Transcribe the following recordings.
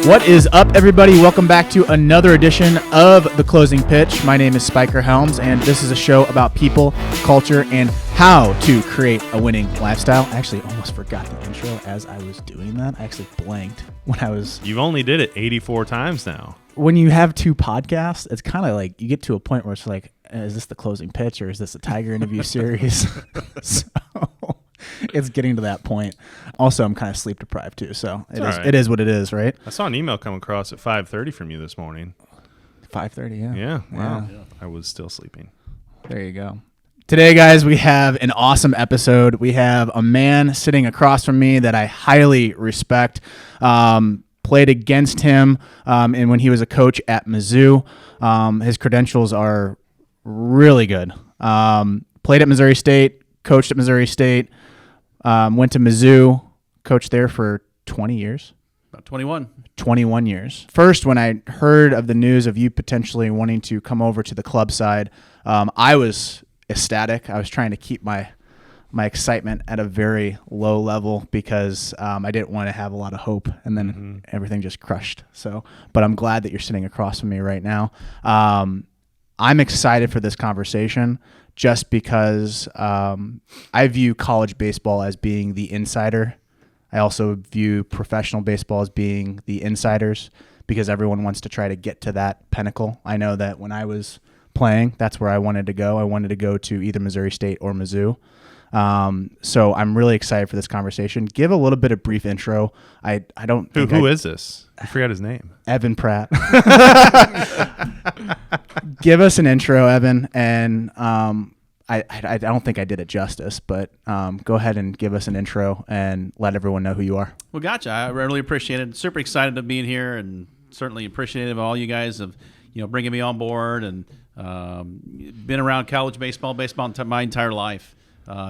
What is up, everybody? Welcome back to another edition of The Closing Pitch. My name is Spiker Helms, and this is a show about people, culture, and how to create a winning lifestyle. I actually almost forgot the intro as I was doing that. I actually blanked when I was... You've only did it 84 times now. When you have two podcasts, it's kind of like you get to a point where it's like, is this the closing pitch or is this a Tiger interview series? So it's getting to that point. Also, I'm kind of sleep deprived too, so it is what it is, right? I saw an email come across at 5:30 from you this morning. 5:30, yeah. Yeah, wow. Yeah. I was still sleeping. There you go. Today, guys, we have an awesome episode. We have a man sitting across from me that I highly respect. Played against him and when he was a coach at Mizzou. His credentials are really good. Played at Missouri State, coached at Missouri State, went to Mizzou, coached there for 20 years. About 21. 21 years. First, when I heard of the news of you potentially wanting to come over to the club side, I was ecstatic. I was trying to keep my excitement at a very low level because I didn't want to have a lot of hope, and then everything just crushed. So, but I'm glad that you're sitting across from me right now. I'm excited for this conversation just because I view college baseball as being the insider. I also view professional baseball as being the insiders because everyone wants to try to get to that pinnacle. I know that when I was playing, that's where I wanted to go. I wanted to go to either Missouri State or Mizzou. So I'm really excited for this conversation. Give a little bit of brief intro. I don't think Who is this? I forgot his name. Evan Pratte. Give us an intro, Evan, and I don't think I did it justice, but go ahead and give us an intro and let everyone know who you are. Well, gotcha. I really appreciate it. Super excited to be here, and certainly appreciative of all you guys of bringing me on board. And been around college baseball my entire life.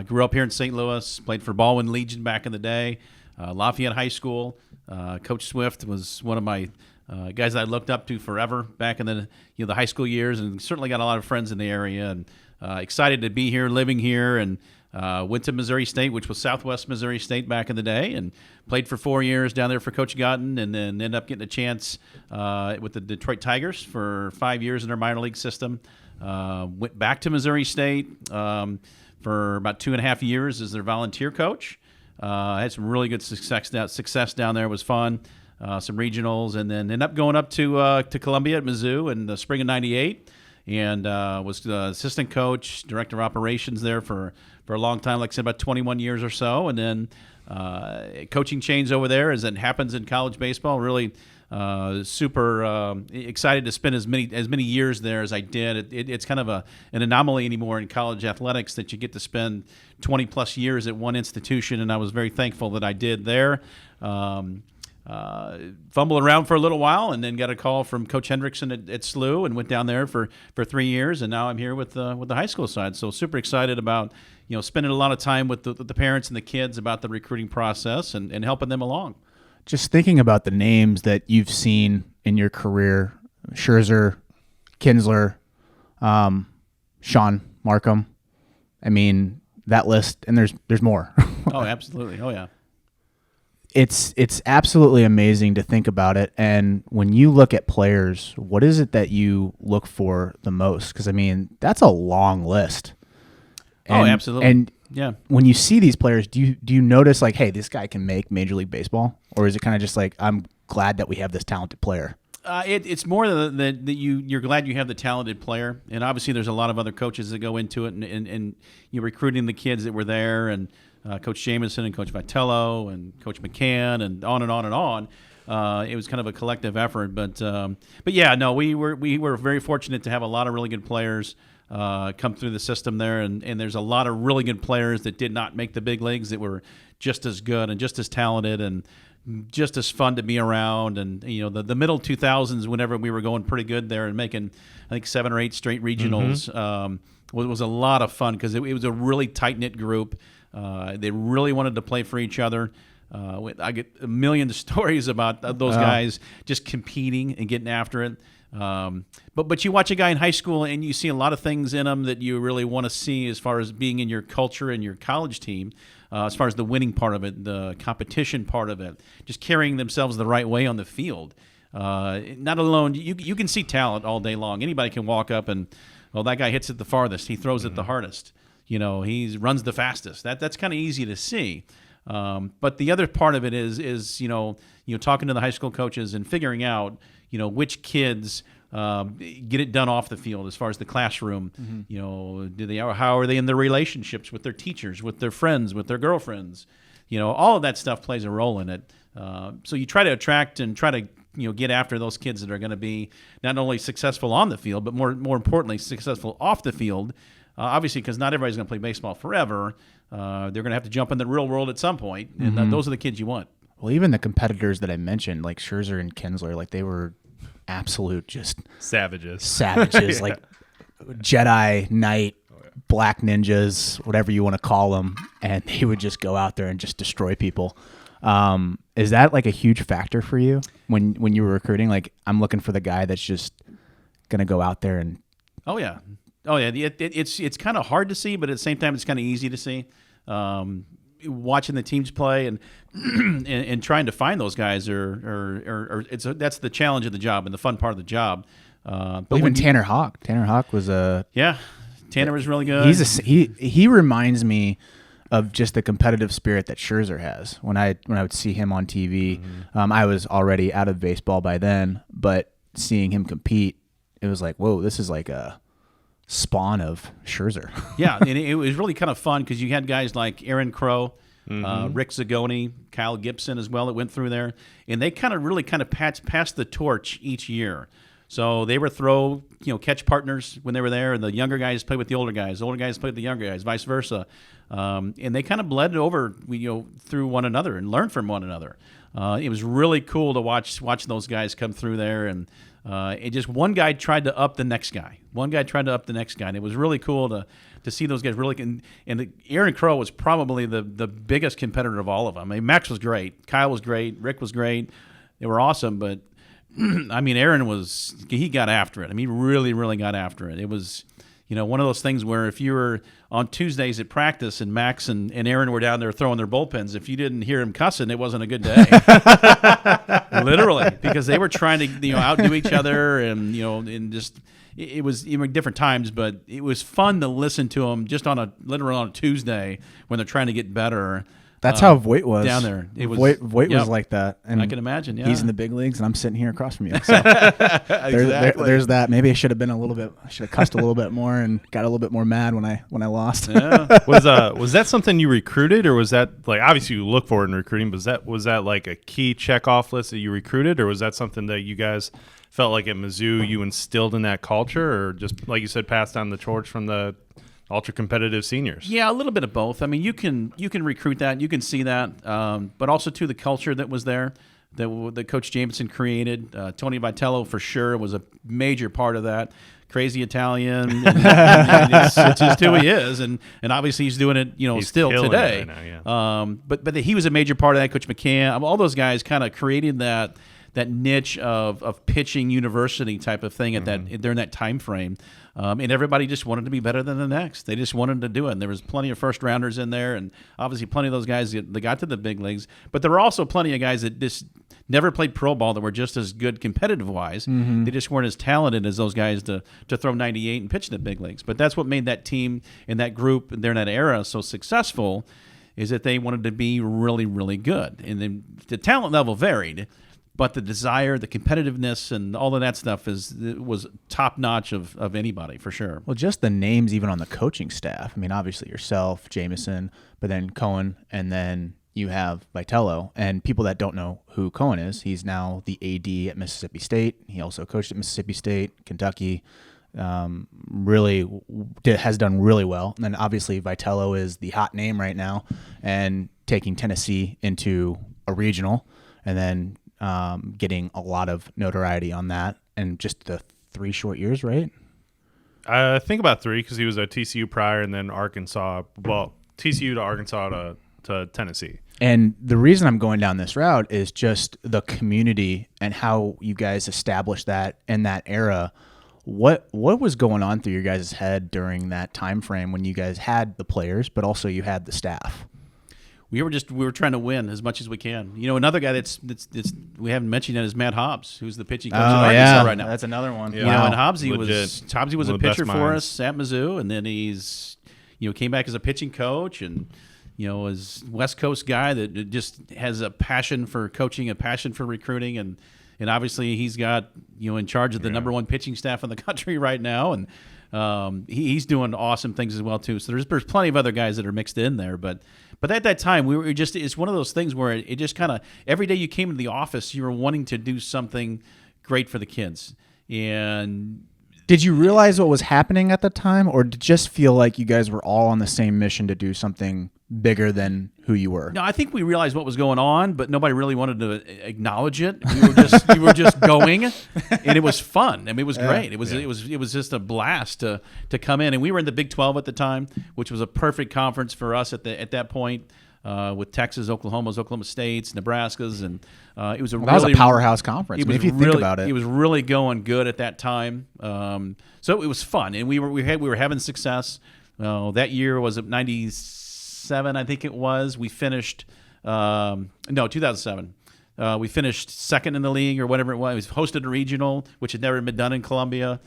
Grew up here in St. Louis. Played for Baldwin Legion back in the day. Lafayette High School. Coach Swift was one of my guys that I looked up to forever back in the high school years, and certainly got a lot of friends in the area. And excited to be here, living here, and went to Missouri State, which was Southwest Missouri State back in the day, and played for 4 years down there for Coach Gotten, and then ended up getting a chance with the Detroit Tigers for 5 years in their minor league system. Went back to Missouri State for about 2.5 years as their volunteer coach. Had some really good success down there. It was fun. Some regionals, and then ended up going up to Columbia at Mizzou in the spring of '98, and was assistant coach, director of operations there for a long time, like I said, about 21 years or so. And then coaching change over there, as it happens in college baseball. Really super excited to spend as many years there as I did. It's kind of an anomaly anymore in college athletics that you get to spend 20 plus years at one institution, and I was very thankful that I did there. Fumbled around for a little while, and then got a call from Coach Hendrickson at SLU, and went down there for 3 years, and now I'm here with the high school side. So super excited about spending a lot of time with the parents and the kids about the recruiting process and helping them along. Just thinking about the names that you've seen in your career: Scherzer, Kinsler, Sean Markham. I mean, that list, and there's more. Oh, absolutely. Oh, yeah. It's absolutely amazing to think about it. And when you look at players, what is it that you look for the most? Because, I mean, that's a long list. And, absolutely. And yeah, when you see these players, do you notice, like, hey, this guy can make Major League Baseball? Or is it kind of just like, I'm glad that we have this talented player? It's more that you're glad you have the talented player. And obviously there's a lot of other coaches that go into it, and you're recruiting the kids that were there, and Coach Jamison and Coach Vitello and Coach McCann, and on and on and on. It was kind of a collective effort, but yeah, no, we were very fortunate to have a lot of really good players come through the system there, and there's a lot of really good players that did not make the big leagues that were just as good and just as talented and just as fun to be around. And the middle 2000s, whenever we were going pretty good there and making, I think, 7 or 8 straight regionals, was a lot of fun because it was a really tight knit group. They really wanted to play for each other. I get a million stories about those guys just competing and getting after it. But you watch a guy in high school and you see a lot of things in him that you really want to see as far as being in your culture and your college team, as far as the winning part of it, the competition part of it, just carrying themselves the right way on the field. Not alone, you can see talent all day long. Anybody can walk up and, well, that guy hits it the farthest. He throws it the hardest. He runs the fastest. That's kind of easy to see. But the other part of it is talking to the high school coaches and figuring out, which kids get it done off the field as far as the classroom. How are they in their relationships with their teachers, with their friends, with their girlfriends? All of that stuff plays a role in it. So you try to attract and try to get after those kids that are going to be not only successful on the field, but more importantly, successful off the field. Obviously, because not everybody's going to play baseball forever. They're going to have to jump in the real world at some point, and those are the kids you want. Well, even the competitors that I mentioned, like Scherzer and Kinsler, like they were absolute just savages, yeah. Like Jedi Knight, black ninjas, whatever you want to call them, and they would just go out there and just destroy people. Is that like a huge factor for you when you were recruiting? Like, I'm looking for the guy that's just going to go out there and. Oh yeah. It's kind of hard to see, but at the same time, it's kind of easy to see. Watching the teams play and and trying to find those guys that's the challenge of the job and the fun part of the job. But even Tanner Hawk was Tanner was really good. He reminds me of just the competitive spirit that Scherzer has. When I would see him on TV, I was already out of baseball by then, but seeing him compete, it was like, whoa, this is like a spawn of Scherzer. Yeah, and it was really kind of fun because you had guys like Aaron Crow, Rick Zagoni, Kyle Gibson as well that went through there, and they kind of passed the torch each year. So they were catch partners when they were there, and the younger guys played with the older guys played with the younger guys, vice versa, and they kind of bled over through one another and learned from one another. It was really cool to watch those guys come through there, and one guy tried to up the next guy. And it was really cool to see those guys really. And Aaron Crow was probably the biggest competitor of all of them. I mean, Max was great, Kyle was great, Rick was great. They were awesome, but I mean, Aaron he got after it. I mean, he really, really got after it. It was, one of those things where if you were on Tuesdays at practice and Max and Aaron were down there throwing their bullpens, if you didn't hear him cussing, it wasn't a good day. Literally, because they were trying to, outdo each other and just it was different times, but it was fun to listen to them just literally on a Tuesday when they're trying to get better. That's how Voight was down there. Voight was like that, and I can imagine. Yeah, he's in the big leagues, and I'm sitting here across from you. So there's that. Maybe I should have been I should have cussed a little bit more and got a little bit more mad when I lost. Yeah. Was that something you recruited, or was that like obviously you look for it in recruiting? But was that like a key checkoff list that you recruited, or was that something that you guys felt like at Mizzou you instilled in that culture, or just like you said, passed on the torch from the ultra competitive seniors? Yeah, a little bit of both. I mean, you can recruit that, you can see that, but also to the culture that was there, that Coach Jameson created. Tony Vitello for sure was a major part of that. Crazy Italian, and it's just who he is, and obviously he's doing it, he's still today. Right now, yeah. But he was a major part of that. Coach McCann, all those guys kind of created that niche of pitching university type of thing during that time frame. And everybody just wanted to be better than the next. They just wanted to do it. And there was plenty of first rounders in there, and obviously plenty of those guys that got to the big leagues. But there were also plenty of guys that just never played pro ball that were just as good competitive wise. They just weren't as talented as those guys to throw 98 and pitch in the big leagues. But that's what made that team and that group during that era so successful, is that they wanted to be really, really good. And then the talent level varied, but the desire, the competitiveness, and all of that stuff was top notch of anybody for sure. Well, just the names even on the coaching staff. I mean, obviously yourself, Jameson, but then Cohen, and then you have Vitello. And people that don't know who Cohen is, he's now the AD at Mississippi State. He also coached at Mississippi State, Kentucky. Really has done really well. And then obviously Vitello is the hot name right now, and taking Tennessee into a regional, and then getting a lot of notoriety on that, and just the 3 short years, right? I think about 3, because he was at TCU prior, and then Arkansas. Well, TCU to Arkansas to Tennessee. And the reason I'm going down this route is just the community and how you guys established that in that era. What was going on through your guys' head during that time frame when you guys had the players, but also you had the staff? We were trying to win as much as we can. You know, another guy that's we haven't mentioned yet is Matt Hobbs, who's the pitching coach at Arkansas right now. That's another one. You Wow. know, and Hobbsy was One a of the pitcher best for minds. us at Mizzou, and then he's came back as a pitching coach, and is West Coast guy that just has a passion for coaching, a passion for recruiting, and obviously he's got in charge of the number one pitching staff in the country right now, and he's doing awesome things as well too. So there's plenty of other guys that are mixed in there, but at that time we were just, it's one of those things where it just kind of every day you came into the office you were wanting to do something great for the kids. And did you realize what was happening at the time, or did it just feel like you guys were all on the same mission to do something bigger than who you were? No, I think we realized what was going on, but nobody really wanted to acknowledge it. We were just going, and it was fun. I mean, it was great. It was just a blast to come in, and we were in the Big 12 at the time, which was a perfect conference for us at that point. With Texas, Oklahoma States, Nebraskas, and it was that was a powerhouse conference. If you think about it, was really going good at that time. So it was fun, and we were having success. That year was at 97, I think it was. We finished 2007. We finished second in the league or whatever it was. We hosted a regional, which had never been done in Columbia.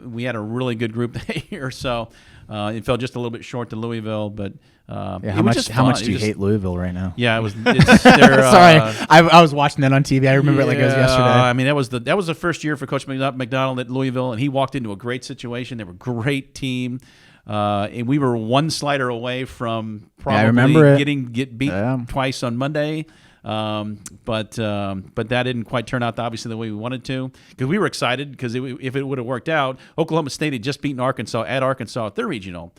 We had a really good group that year, so it fell just a little bit short to Louisville, but how much do you hate Louisville right now? Yeah, it was. Sorry, I was watching that on TV. I remember it like it was yesterday. I mean, that was the first year for Coach McDonald at Louisville, and he walked into a great situation. They were a great team, and we were one slider away from probably get beat twice on Monday. But that didn't quite turn out obviously the way we wanted to, because we were excited because if it would have worked out, Oklahoma State had just beaten Arkansas at their regional,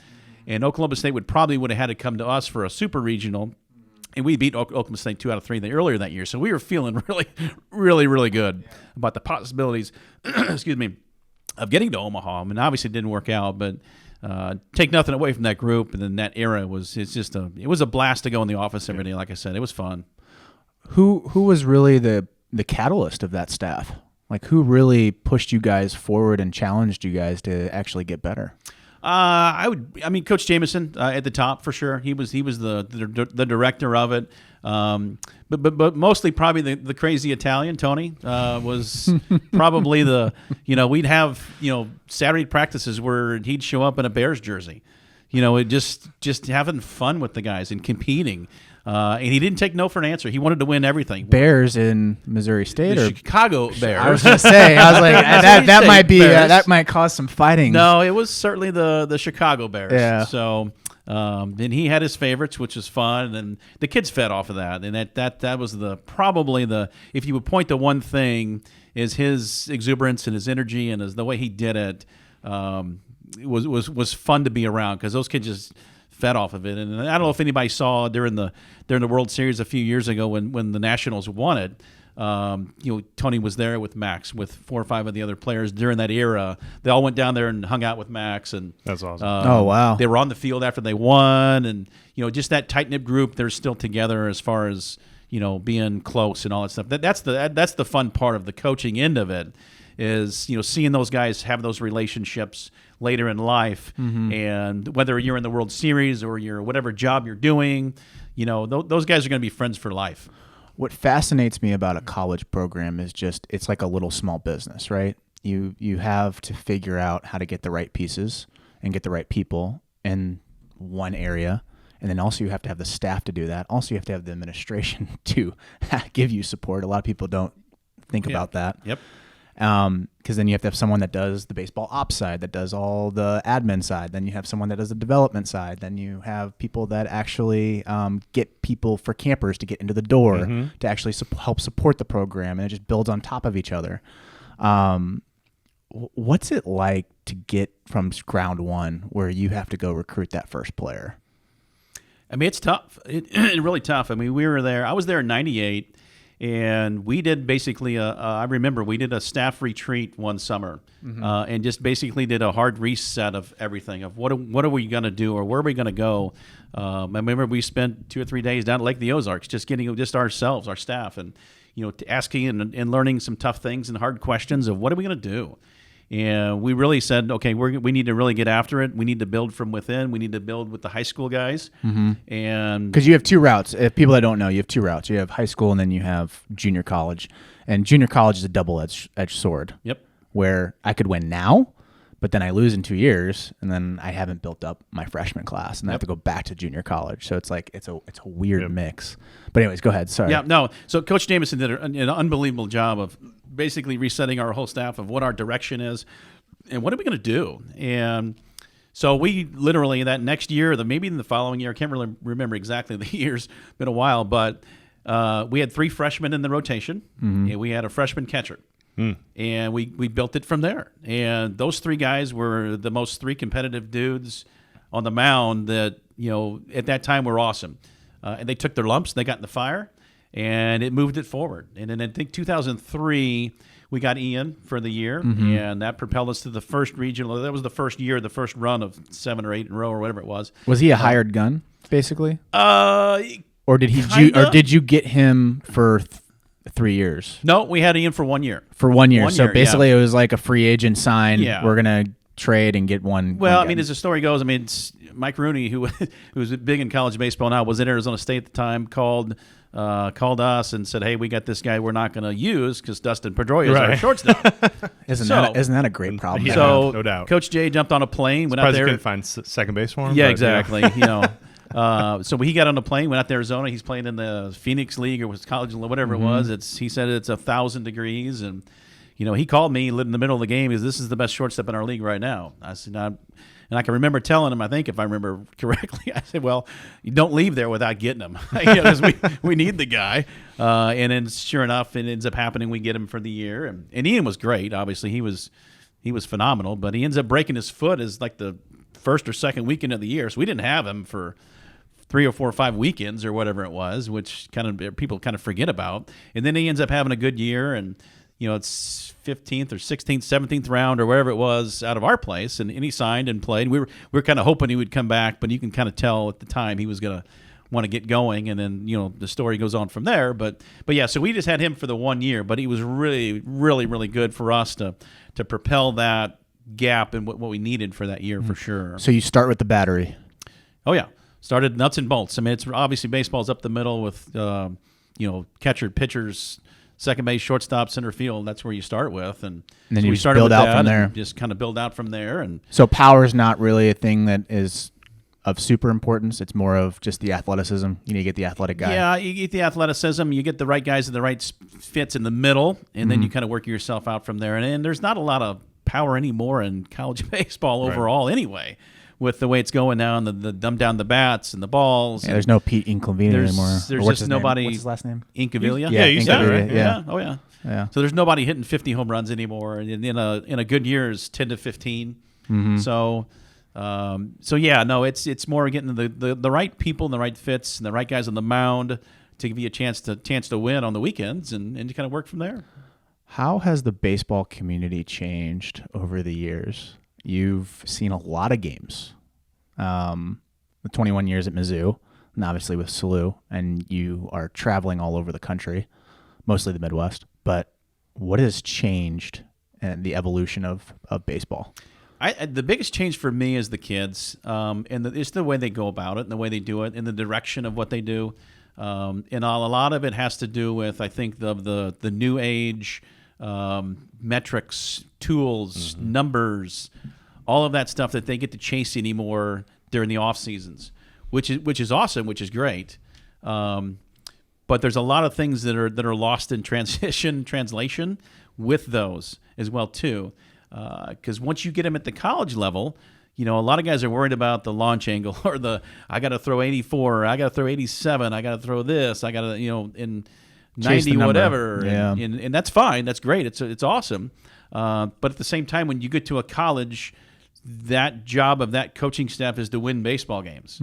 and Oklahoma State would have had to come to us for a super regional, and we beat Oklahoma State 2 out of 3 earlier that year. So we were feeling really, really, really good about the possibilities, excuse me, of getting to Omaha. I mean, obviously it didn't work out, but take nothing away from that group and then that era it was a blast to go in the office every day. Like I said, it was fun. Who was really the catalyst of that staff? Like, who really pushed you guys forward and challenged you guys to actually get better? Coach Jameson at the top for sure. He was the director of it. But mostly probably the crazy Italian Tony was probably we'd have Saturday practices where he'd show up in a Bears jersey, it just having fun with the guys and competing. And he didn't take no for an answer. He wanted to win everything. Bears in Missouri State or Chicago Bears? I was going to say. I was like, that might be that might cause some fighting. No, it was certainly the Chicago Bears. Yeah. So then he had his favorites, which was fun, and the kids fed off of that. And that was probably if you would point to one thing, is his exuberance and his energy and the way he did it. Was fun to be around because those kids just fed off of it. And I don't know if anybody saw during the World Series a few years ago when the Nationals won it. Tony was there with Max, with 4 or 5 of the other players during that era. They all went down there and hung out with Max, and that's awesome. Oh wow! They were on the field after they won, and just that tight knit group. They're still together as far as being close and all that stuff. That's the fun part of the coaching end of it. Is seeing those guys have those relationships later in life, and whether you're in the World Series or you're whatever job you're doing, those guys are going to be friends for life. What fascinates me about a college program is just it's like a little small business, right? You have to figure out how to get the right pieces and get the right people in one area, and then also you have to have the staff to do that. Also, you have to have the administration to give you support. A lot of people don't think about that. Yep. Because then you have to have someone that does the baseball ops side, that does all the admin side. Then you have someone that does the development side. Then you have people that actually get people for campers to get into the door to actually help support the program, and it just builds on top of each other. What's it like to get from ground one where you have to go recruit that first player? I mean, it's tough. It's really tough. I mean, we were there. I was there in '98. And we did basically I remember we did a staff retreat one summer, and just basically did a hard reset of everything of what are we going to do or where are we going to go. I remember we spent 2 or 3 days down at Lake the Ozarks just getting just ourselves, our staff, and asking and learning some tough things and hard questions of what are we going to do. And we really said, okay, we need to really get after it. We need to build from within. We need to build with the high school guys. And because you have 2 routes. If people that don't know, you have 2 routes. You have high school and then you have junior college. And junior college is a double-edged sword. Yep. Where I could win now, but then I lose in 2 years, and then I haven't built up my freshman class, and I have to go back to junior college. So it's like it's a weird mix. But anyways, go ahead. Sorry. Yeah, no. So Coach Jamison did an unbelievable job of basically resetting our whole staff of what our direction is and what are we going to do. And so we literally that next year, maybe in the following year, I can't really remember exactly the years, been a while, but we had 3 freshmen in the rotation, and we had a freshman catcher. And we built it from there. And those 3 guys were the most 3 competitive dudes on the mound that, at that time were awesome. And they took their lumps, they got in the fire, and it moved it forward. And then I think 2003, we got Ian for the year, and that propelled us to the first regional. That was the first year, the first run of 7 or 8 in a row or whatever it was. Was he a hired gun, basically? Or did did you get him for 3 years? No, we had Ian for 1 year. For 1 year. So basically it was like a free agent sign. Yeah. We're going to trade and get one. Well, I mean, as the story goes, it's Mike Rooney, who was big in college baseball now, was at Arizona State at the time, called us and said, hey, we got this guy we're not going to use because Dustin Pedroia is our shortstop. Isn't that a great problem? Yeah, so no doubt. Coach Jay jumped on a plane, went out there. Couldn't find second base for him. Yeah, exactly. So he got on a plane, went out to Arizona. He's playing in the Phoenix League or was college, whatever it was. He said it's 1,000 degrees, and he called me in the middle of the game. This is the best shortstop in our league right now. I said, and I can remember telling him, I think if I remember correctly, I said, well, you don't leave there without getting him. Because we need the guy. And then sure enough, it ends up happening. We get him for the year, and Ian was great. Obviously, he was phenomenal, but he ends up breaking his foot as like the first or second weekend of the year. So we didn't have him for 3 or 4 or 5 weekends or whatever it was, which people kind of forget about. And then he ends up having a good year, and it's 15th or 16th, 17th round or wherever it was out of our place, and he signed and played. We were kind of hoping he would come back, but you can kind of tell at the time he was going to want to get going, and then the story goes on from there. But yeah, so we just had him for the 1 year, but he was really, really, really good for us to propel that gap and what we needed for that year for sure. So you start with the battery. Oh yeah. Started nuts and bolts. I mean, it's obviously baseball's up the middle with, catcher, pitchers, second base, shortstop, center field. That's where you start with, and then so you started build out from there. Just kind of build out from there. And so power is not really a thing that is of super importance. It's more of just the athleticism. You need to get the athletic guy. Yeah, you get the athleticism. You get the right guys in the right fits in the middle, and then you kind of work yourself out from there. And there's not a lot of power anymore in college baseball overall, anyway. With the way it's going now, and the dumb down the bats and the balls. Yeah, there's no Pete Incavilla anymore. There's just nobody. What's his last name? Incavilla. Yeah, you said it, right? Yeah. Oh yeah. Yeah. So there's nobody hitting 50 home runs anymore, and in a good year is 10 to 15. So yeah, no, it's more getting the right people and the right fits and the right guys on the mound to give you a chance to win on the weekends and to kind of work from there. How has the baseball community changed over the years? You've seen a lot of games, the 21 years at Mizzou, and obviously with SALU, and you are traveling all over the country, mostly the Midwest. But what has changed in the evolution of baseball? The biggest change for me is the kids, and it's the way they go about it, and the way they do it, and the direction of what they do. And a lot of it has to do with, I think, the new age metrics, tools, numbers, all of that stuff that they get to chase anymore during the off seasons, which is awesome, which is great. But there's a lot of things that are lost in translation with those as well too. Because once you get them at the college level, a lot of guys are worried about the launch angle or I got to throw 84, or I got to throw 87, I got to throw this, I got to in 90 whatever, and that's fine, that's great, it's awesome. But at the same time, when you get to a college, that job of that coaching staff is to win baseball games.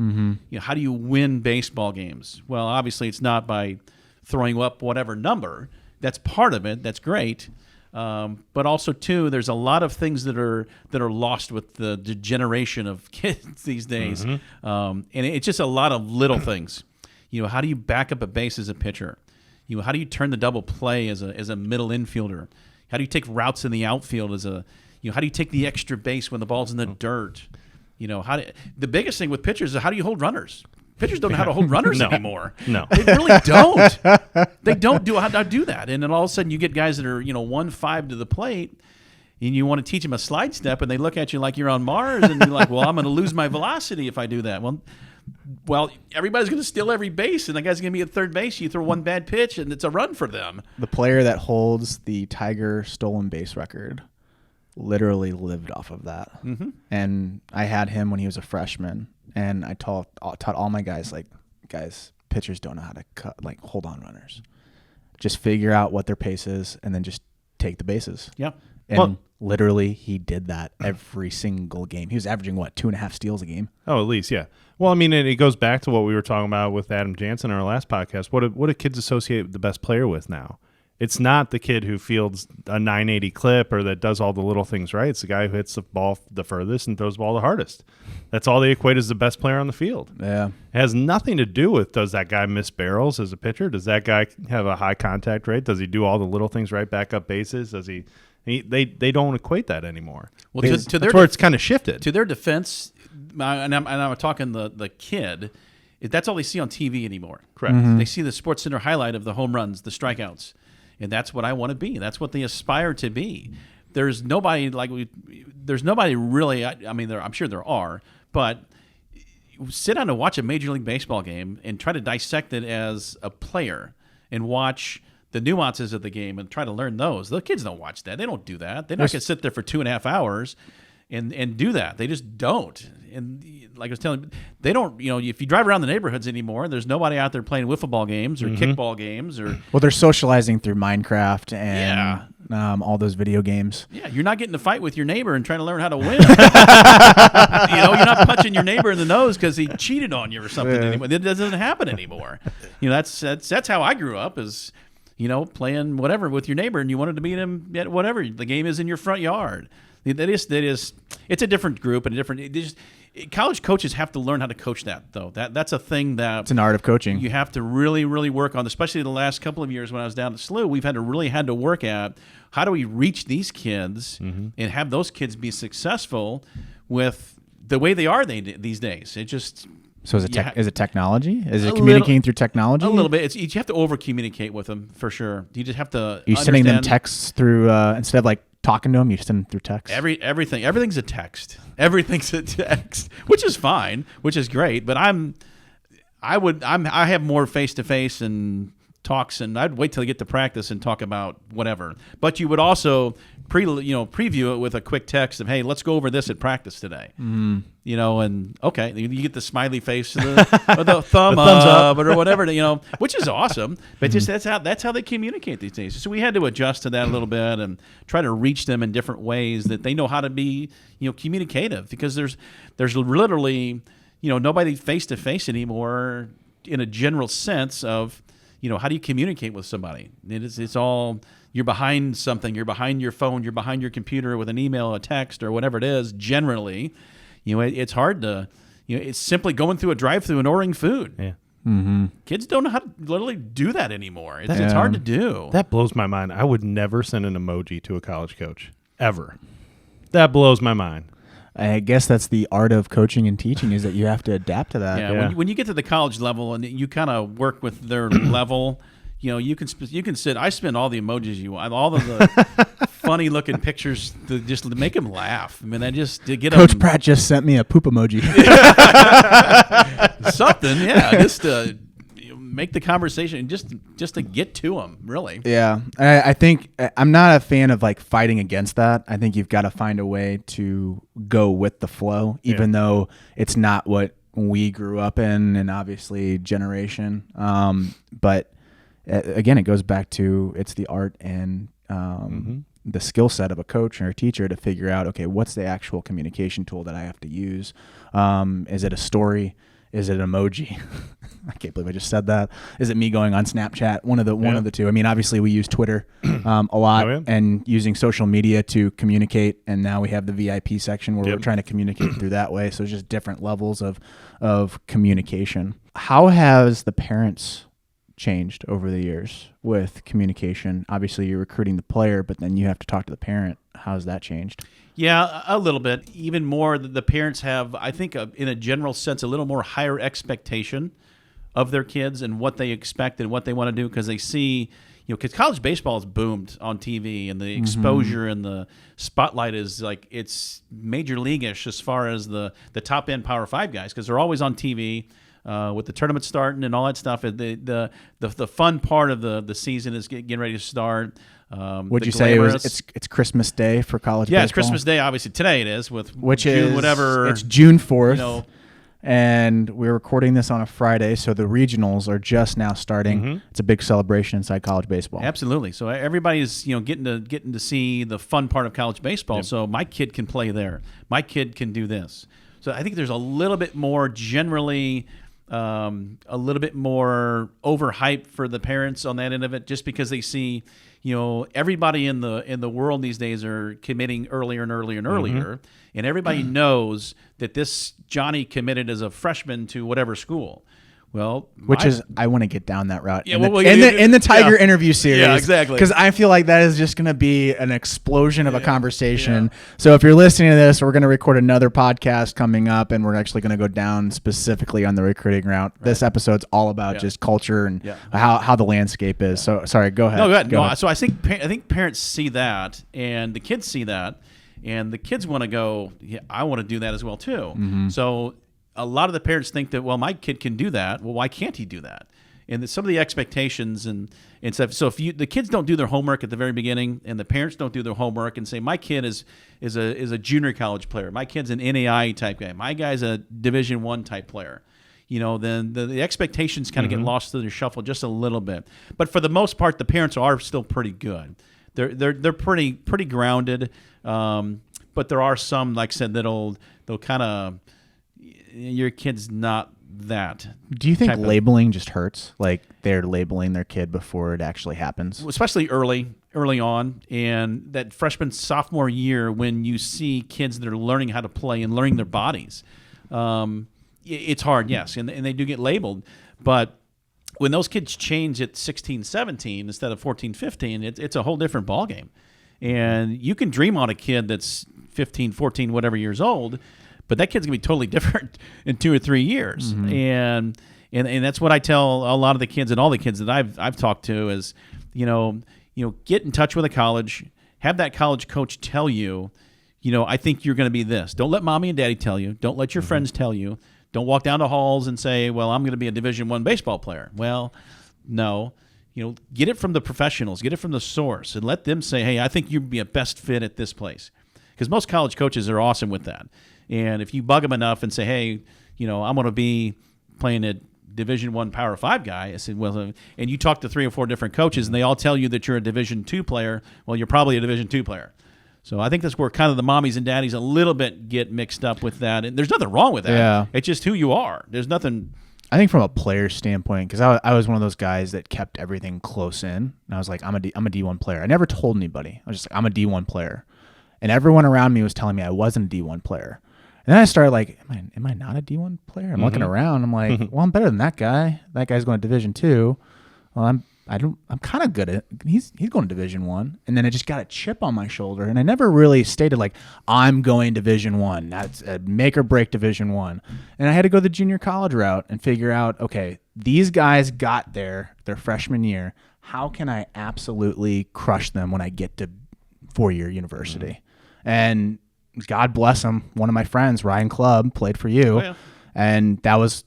How do you win baseball games? Well, obviously it's not by throwing up whatever number. That's part of it. That's great. But also too, there's a lot of things that are lost with the generation of kids these days, and it's just a lot of little things. How do you back up a base as a pitcher? How do you turn the double play as a middle infielder? How do you take routes in the outfield as a how do you take the extra base when the ball's in the dirt? The biggest thing with pitchers is how do you hold runners? Pitchers don't know how to hold runners anymore. No. They really don't. They don't do how to do that. And then all of a sudden you get guys that are, 1-5 to the plate, and you want to teach them a slide step, and they look at you like you're on Mars, and you're like, well, I'm going to lose my velocity if I do that. Well, everybody's going to steal every base, and the guy's going to be at third base. You throw one bad pitch, and it's a run for them. The player that holds the Tiger stolen base record literally lived off of that. And I had him when he was a freshman. And I taught all my guys, guys, pitchers don't know how to hold on runners. Just figure out what their pace is and then just take the bases. Yeah. And literally he did that every single game. He was averaging, 2.5 steals a game? Oh, at least, yeah. Well, I mean, it goes back to what we were talking about with Adam Jansen in our last podcast. What do kids associate the best player with now? It's not the kid who fields a 980 clip or that does all the little things right. It's the guy who hits the ball the furthest and throws the ball the hardest. That's all they equate as the best player on the field. Yeah. It has nothing to do with, does that guy miss barrels as a pitcher? Does that guy have a high contact rate? Does he do all the little things right, back up bases? Does he they don't equate that anymore. Well, that's where it's kind of shifted. To their defense, and I'm talking the kid, that's all they see on TV anymore. Correct. They see the Sports Center highlight of the home runs, the strikeouts. And that's what I want to be. That's what they aspire to be. There's nobody really. I mean, I'm sure there are, but sit down and watch a Major League Baseball game and try to dissect it as a player and watch the nuances of the game and try to learn those. The kids don't watch that. They don't do that. They're not going to sit there for 2.5 hours and do that. They just don't. And like I was telling you, they don't, if you drive around the neighborhoods anymore, there's nobody out there playing wiffle ball games or kickball games or. Well, they're socializing through Minecraft and all those video games. Yeah, you're not getting in a fight with your neighbor and trying to learn how to win. You're not punching your neighbor in the nose because he cheated on you or something anymore. That doesn't happen anymore. That's how I grew up is, playing whatever with your neighbor and you wanted to beat him at whatever. The game is in your front yard. That is. It's a different group and college coaches have to learn how to coach that though. That's a thing that it's an art of coaching. You have to really, really work on, especially the last couple of years when I was down at SLU. We've had to work at how do we reach these kids and have those kids be successful with the way they are these days. It just. So is it technology? Is it communicating through technology? A little bit. You have to over communicate with them for sure. You just have to. You're sending them texts through instead of talking to them, you send them through text. Everything's a text. Everything's a text, which is fine, which is great. But I have more face to face and talks, and I'd wait till I get to practice and talk about whatever. But you would also preview it with a quick text of, hey, let's go over this at practice today. And okay, you get the smiley face or the thumbs up or whatever, which is awesome. But just that's how they communicate these days. So we had to adjust to that a little bit and try to reach them in different ways that they know how to be, communicative, because there's literally, nobody face to face anymore in a general sense of, how do you communicate with somebody? It's all. You're behind something. You're behind your phone. You're behind your computer with an email, a text, or whatever it is. Generally, it's hard to. It's simply going through a drive-through and ordering food. Yeah. Kids don't know how to literally do that anymore. It's hard to do. That blows my mind. I would never send an emoji to a college coach ever. That blows my mind. I guess that's the art of coaching and teaching, is that you have to adapt to that. Yeah. When you get to the college level and you kind of work with their level. You can sit. I spend all the emojis you want, all of the funny looking pictures to just make them laugh. I mean, to get Coach Pratte just sent me a poop emoji. Something, yeah, just to make the conversation, just to get to them, really. Yeah, I think I'm not a fan of fighting against that. I think you've got to find a way to go with the flow, even though it's not what we grew up in, and obviously generation. But again, it goes back to it's the art and the skill set of a coach or a teacher to figure out, okay, what's the actual communication tool that I have to use? Is it a story? Is it an emoji? I can't believe I just said that. Is it me going on Snapchat? One of the two. I mean, obviously we use Twitter a lot and using social media to communicate. And now we have the VIP section where we're trying to communicate through that way. So it's just different levels of communication. How has the parents changed over the years with communication? Obviously you're recruiting the player, but then you have to talk to the parent. How's that changed? Yeah, a little bit. Even more, the parents have, I think, in a general sense, a little more higher expectation of their kids and what they expect and what they want to do, because they see, because college baseball has boomed on TV, and the exposure and the spotlight is like, it's major league-ish as far as the top-end Power 5 guys, because they're always on TV. With the tournament starting and all that stuff, the fun part of the season is getting ready to start. Would you say it's Christmas Day for college baseball? Yeah, it's Christmas Day. Obviously today it is, which June, is whatever. It's June 4th, and we're recording this on a Friday, so the regionals are just now starting. It's a big celebration inside college baseball. Absolutely. So everybody's getting to see the fun part of college baseball. So my kid can play there. My kid can do this. So I think there's a little bit more generally. A little bit more overhyped for the parents on that end of it, just because they see, everybody in the world these days are committing earlier and earlier and earlier, and everybody knows that this Johnny committed as a freshman to whatever school. Well, I want to get down that route in the Tiger interview series. Yeah, exactly. Because I feel like that is just going to be an explosion of a conversation. Yeah. So if you're listening to this, we're going to record another podcast coming up, and we're actually going to go down specifically on the recruiting route. Right. This episode's all about just culture and how the landscape is. So sorry, go ahead. No, go ahead. No, so I think parents see that, and the kids see that, and the kids want to go, I want to do that as well too. So a lot of the parents think that, well, my kid can do that. Well, why can't he do that? And some of the expectations and stuff. So if the kids don't do their homework at the very beginning, and the parents don't do their homework and say, my kid is a junior college player, my kid's an NAIA type guy, my guy's a Division I type player, then the expectations kind of get lost through the shuffle just a little bit. But for the most part, the parents are still pretty good. They're pretty grounded. But there are some, like I said, they'll kind of, your kid's not that. Do you think labeling just hurts? Like they're labeling their kid before it actually happens? Especially early on. And that freshman, sophomore year, when you see kids that are learning how to play and learning their bodies, it's hard, yes. And they do get labeled. But when those kids change at 16, 17 instead of 14, 15, it's a whole different ballgame. And you can dream on a kid that's 15, 14, whatever years old, but that kid's gonna be totally different in 2 or 3 years. And that's what I tell a lot of the kids and all the kids that I've talked to is, get in touch with a college, have that college coach tell you, I think you're gonna be this. Don't let mommy and daddy tell you. Don't let your friends tell you. Don't walk down the halls and say, well, I'm gonna be a Division I baseball player. Well, no. Get it from the professionals, get it from the source, and let them say, hey, I think you'd be a best fit at this place. Because most college coaches are awesome with that. And if you bug them enough and say, hey, I'm going to be playing at Division I Power 5 guy, I said, well, and you talk to 3 or 4 different coaches and they all tell you that you're a Division II player, well, you're probably a Division II player. So I think that's where kind of the mommies and daddies a little bit get mixed up with that. And there's nothing wrong with that. Yeah. It's just who you are. There's nothing. I think from a player standpoint, because I was one of those guys that kept everything close in. And I was like, I'm a D1 player. I never told anybody. I was just like, I'm a D1 player. And everyone around me was telling me I wasn't a D1 player. And then I started like, am I not a D1 player? I'm looking around. I'm like, well, I'm better than that guy. That guy's going to Division II. Well, I'm kind of good at. He's going to Division I. And then I just got a chip on my shoulder, and I never really stated like I'm going Division I. That's a make or break Division I. And I had to go the junior college route and figure out, okay, these guys got their freshman year. How can I absolutely crush them when I get to 4-year university? And God bless him. One of my friends, Ryan Clubb, played for you. Oh, yeah. And that was,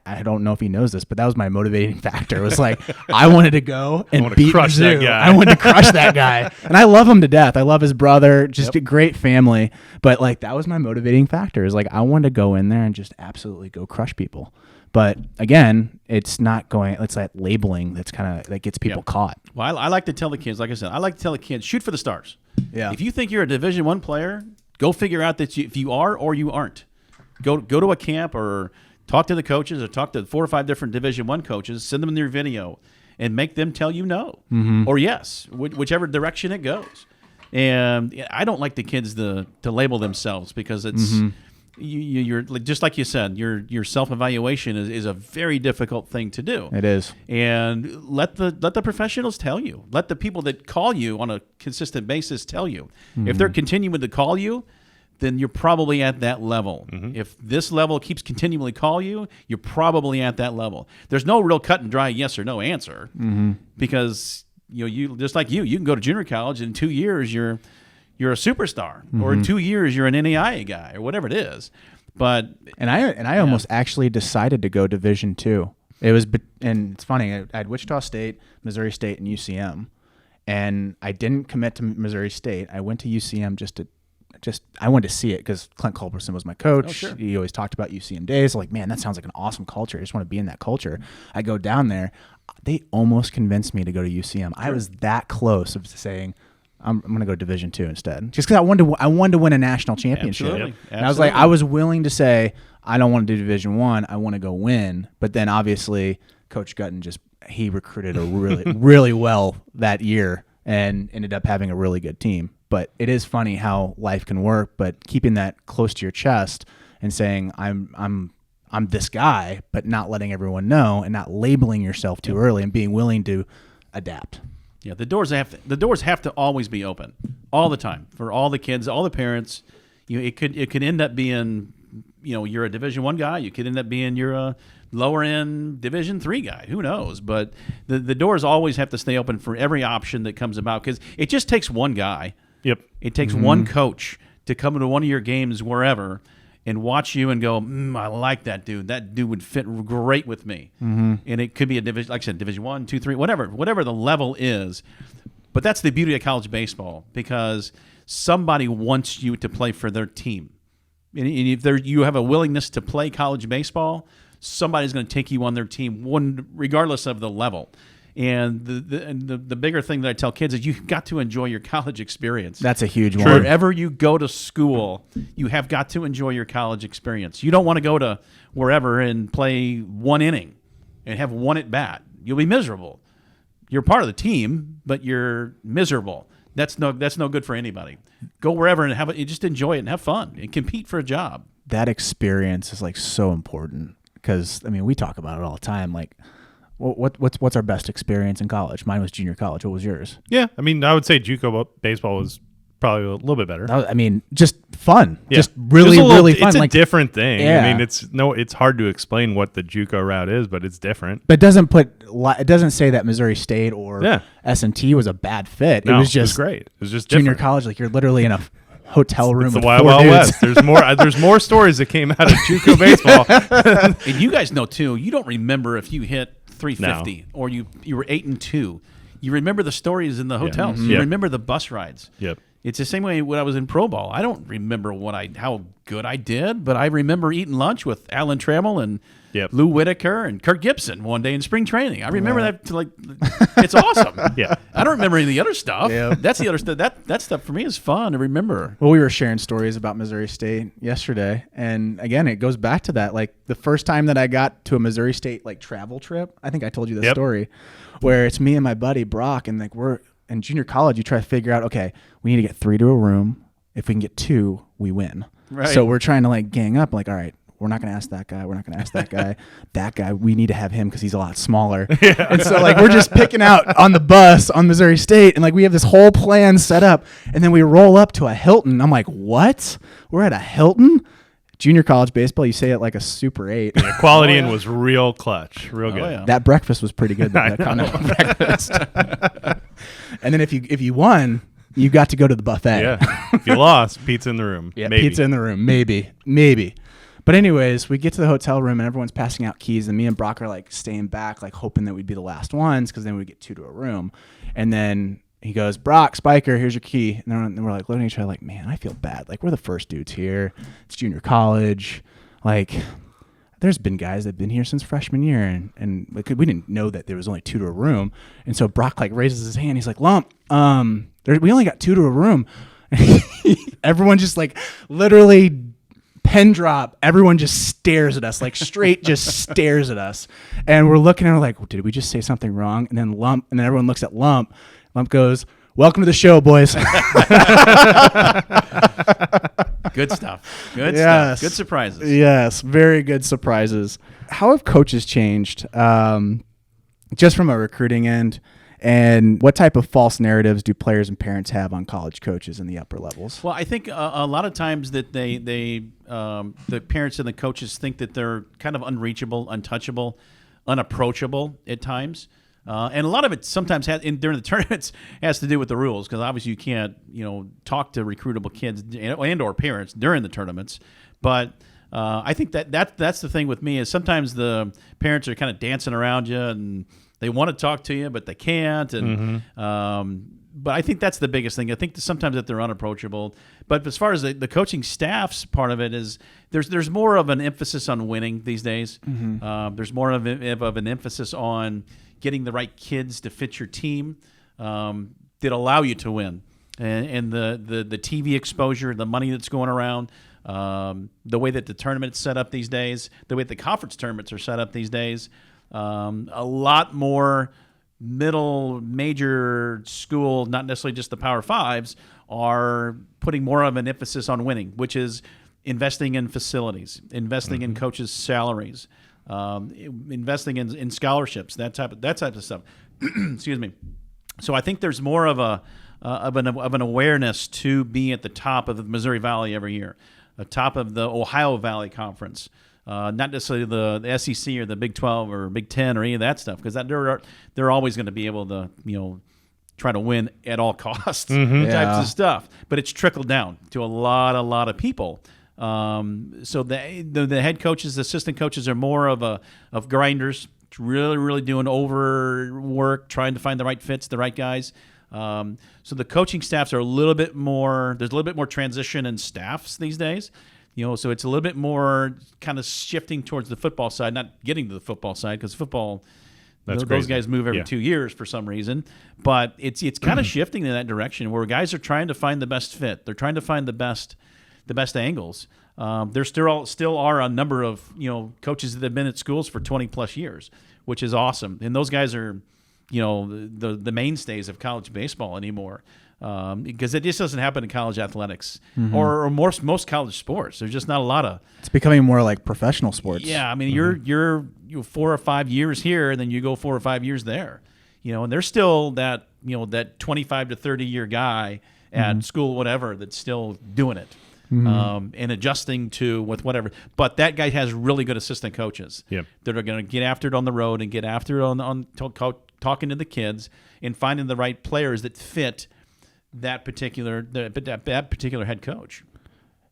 I don't know if he knows this, but that was my motivating factor. It was like, I wanted to go and beat Mizzou. I wanted to crush that guy. And I love him to death. I love his brother, just a great family. But like, that was my motivating factor. Is like, I wanted to go in there and just absolutely go crush people. But again, it's not going, it's that labeling that gets people caught. Well, I like to tell the kids, like I said, I like to tell the kids, shoot for the stars. Yeah. If you think you're a Division I player, go figure out that if you are or you aren't. Go to a camp or talk to the coaches or talk to 4 or 5 different Division I coaches, send them their video, and make them tell you no or yes, whichever direction it goes. And I don't like the kids to label themselves because it's you're just like you said, your self-evaluation is a very difficult thing to do. It is. And let the professionals tell you. Let the people that call you on a consistent basis tell you. If they're continuing to call you, then you're probably at that level. If this level keeps continually call you, you're probably at that level. There's no real cut and dry yes or no answer because you just like you can go to junior college and in 2 years you're a superstar, or in 2 years you're an NAIA guy or whatever it is. But I almost actually decided to go Division II. It was, and it's funny. I had Wichita State, Missouri State, and UCM, and I didn't commit to Missouri State. I went to UCM I wanted to see it because Clint Culberson was my coach. Oh, sure. He always talked about UCM days. Like, man, that sounds like an awesome culture. I just want to be in that culture. I go down there. They almost convinced me to go to UCM. I was that close of saying, I'm going to go Division II instead, just because I wanted to win a national championship. Absolutely. And I was like, I was willing to say, I don't want to do Division I want to go win. But then obviously Coach Gutton he recruited a really well that year and ended up having a really good team. But it is funny how life can work, but keeping that close to your chest and saying I'm this guy, but not letting everyone know and not labeling yourself too early and being willing to adapt. Yeah, the doors have to always be open all the time for all the kids, all the parents. It could end up being, you're a Division I guy. You could end up being you're a lower end Division III guy. Who knows? But the doors always have to stay open for every option that comes about because it just takes one guy. Yep. It takes one coach to come into one of your games wherever and watch you and go, I like that dude. That dude would fit great with me. And it could be a division, like I said, Division I, II, III, whatever the level is. But that's the beauty of college baseball because somebody wants you to play for their team. And if you have a willingness to play college baseball, somebody's going to take you on their team, regardless of the level. And the bigger thing that I tell kids is you've got to enjoy your college experience. That's a huge one. Wherever you go to school, you have got to enjoy your college experience. You don't want to go to wherever and play one inning and have one at bat. You'll be miserable. You're part of the team, but you're miserable. That's no good for anybody. Go wherever and just enjoy it and have fun and compete for a job. That experience is like so important because we talk about it all the time. Like, what's our best experience in college? Mine was junior college. What was yours? Yeah, I would say JUCO baseball was probably a little bit better. Just fun. Yeah. Just really fun. It's a different thing. Yeah. It's hard to explain what the JUCO route is, but it's different. But it doesn't say that Missouri State or S&T was a bad fit. No, it was just great. It was just junior different. college. Like you're literally in a hotel room. It's the with Wild 4 Wild dudes. West. There's more stories that came out of JUCO baseball. And you guys know too. You don't remember if you hit 350 or you were 8-2. You remember the stories in the hotels. You remember the bus rides. Yep. It's the same way when I was in pro ball. I don't remember how good I did, but I remember eating lunch with Alan Trammell and Lou Whitaker and Kirk Gibson one day in spring training. I remember that it's awesome. Yeah. I don't remember any of the other stuff. Yeah. That's the other stuff. That stuff for me is fun to remember. Well, we were sharing stories about Missouri State yesterday, and again, it goes back to that. Like the first time that I got to a Missouri State travel trip, I think I told you this story, where it's me and my buddy Brock, and we're in junior college. You try to figure out, okay, we need to get 3 to a room. If we can get 2, we win. Right. So we're trying to gang up. All right, we're not going to ask that guy. We're not going to ask that guy. That guy, we need to have him because he's a lot smaller. And so we're just picking out on the bus on Missouri State, and we have this whole plan set up, and then we roll up to a Hilton. I'm like, what? We're at a Hilton? Junior college baseball, you say it like a Super 8. The quality in was real clutch, real good. Yeah. That breakfast was pretty good. That continental breakfast. And then if you won, you got to go to the buffet. Yeah. If you lost, pizza in the room. Yeah, Maybe. pizza in the room. Maybe. But anyways, we get to the hotel room and everyone's passing out keys, and me and Brock are staying back, hoping that we'd be the last ones because then we'd get 2 to a room. And then he goes, Brock, Spiker, here's your key. And then we're looking at each other man, I feel bad. We're the first dudes here. It's junior college. There's been guys that have been here since freshman year, and we didn't know that there was only 2 to a room. And so Brock raises his hand. He's like, Lump, we only got 2 to a room. Everyone just literally pen drop. Everyone just stares at us, like straight just stares at us. And we're looking at her like, did we just say something wrong? And then everyone looks at Lump. Lump goes, welcome to the show, boys. Good stuff. Good Yes. stuff. Good surprises. Yes, very good surprises. How have coaches changed just from a recruiting end? And what type of false narratives do players and parents have on college coaches in the upper levels? Well, I think a lot of times that the parents and the coaches think that they're kind of unreachable, untouchable, unapproachable at times. And a lot of it sometimes during the tournaments has to do with the rules, because obviously you can't talk to recruitable kids and or parents during the tournaments. But I think that's the thing with me is sometimes the parents are kind of dancing around you and they want to talk to you, but they can't. And but I think that's the biggest thing. I think sometimes that they're unapproachable. But as far as the coaching staff's part of it is, there's more of an emphasis on winning these days. There's more of an emphasis on getting the right kids to fit your team that allow you to win. And the TV exposure, the money that's going around, the way that the tournament's set up these days, the way the conference tournaments are set up these days, a lot more major school, not necessarily just the Power Fives, are putting more of an emphasis on winning, which is investing in facilities, investing in coaches' salaries, investing in scholarships, that type of stuff. Excuse me. So I think there's more of an awareness to be at the top of the Missouri Valley every year, the top of the Ohio Valley Conference. Not necessarily the SEC or the Big 12 or Big 10 or any of that stuff, because they're always going to be able to try to win at all costs types of stuff. But it's trickled down to a lot of people. So the head coaches, assistant coaches are more of grinders, really doing overwork, trying to find the right fits, the right guys. So the coaching staffs are a little bit more. There's a little bit more transition in staffs these days. So it's a little bit more kind of shifting towards the football side, not getting to the football side, because football, those guys move every 2 years for some reason. But it's kind of shifting in that direction where guys are trying to find the best fit. They're trying to find the best angles. There still are a number of coaches that have been at schools for 20 plus years, which is awesome. And those guys are the mainstays of college baseball anymore. Because it just doesn't happen in college athletics or most college sports. There's just not a lot of. It's becoming more like professional sports. Yeah, I mean, you're 4 or 5 years here, and then you go 4 or 5 years there. And there's still that that 25 to 30 year guy at school, whatever, that's still doing it and adjusting to with whatever. But that guy has really good assistant coaches that are going to get after it on the road and get after it on talking to the kids and finding the right players that fit that particular head coach.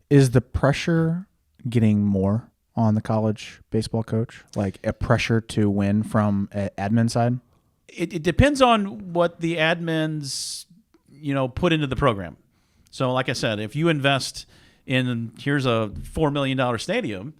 Is the pressure getting more on the college baseball coach, like a pressure to win from an admin side? It depends on what the admins put into the program. So like I said, if you invest in here's a $4 million stadium,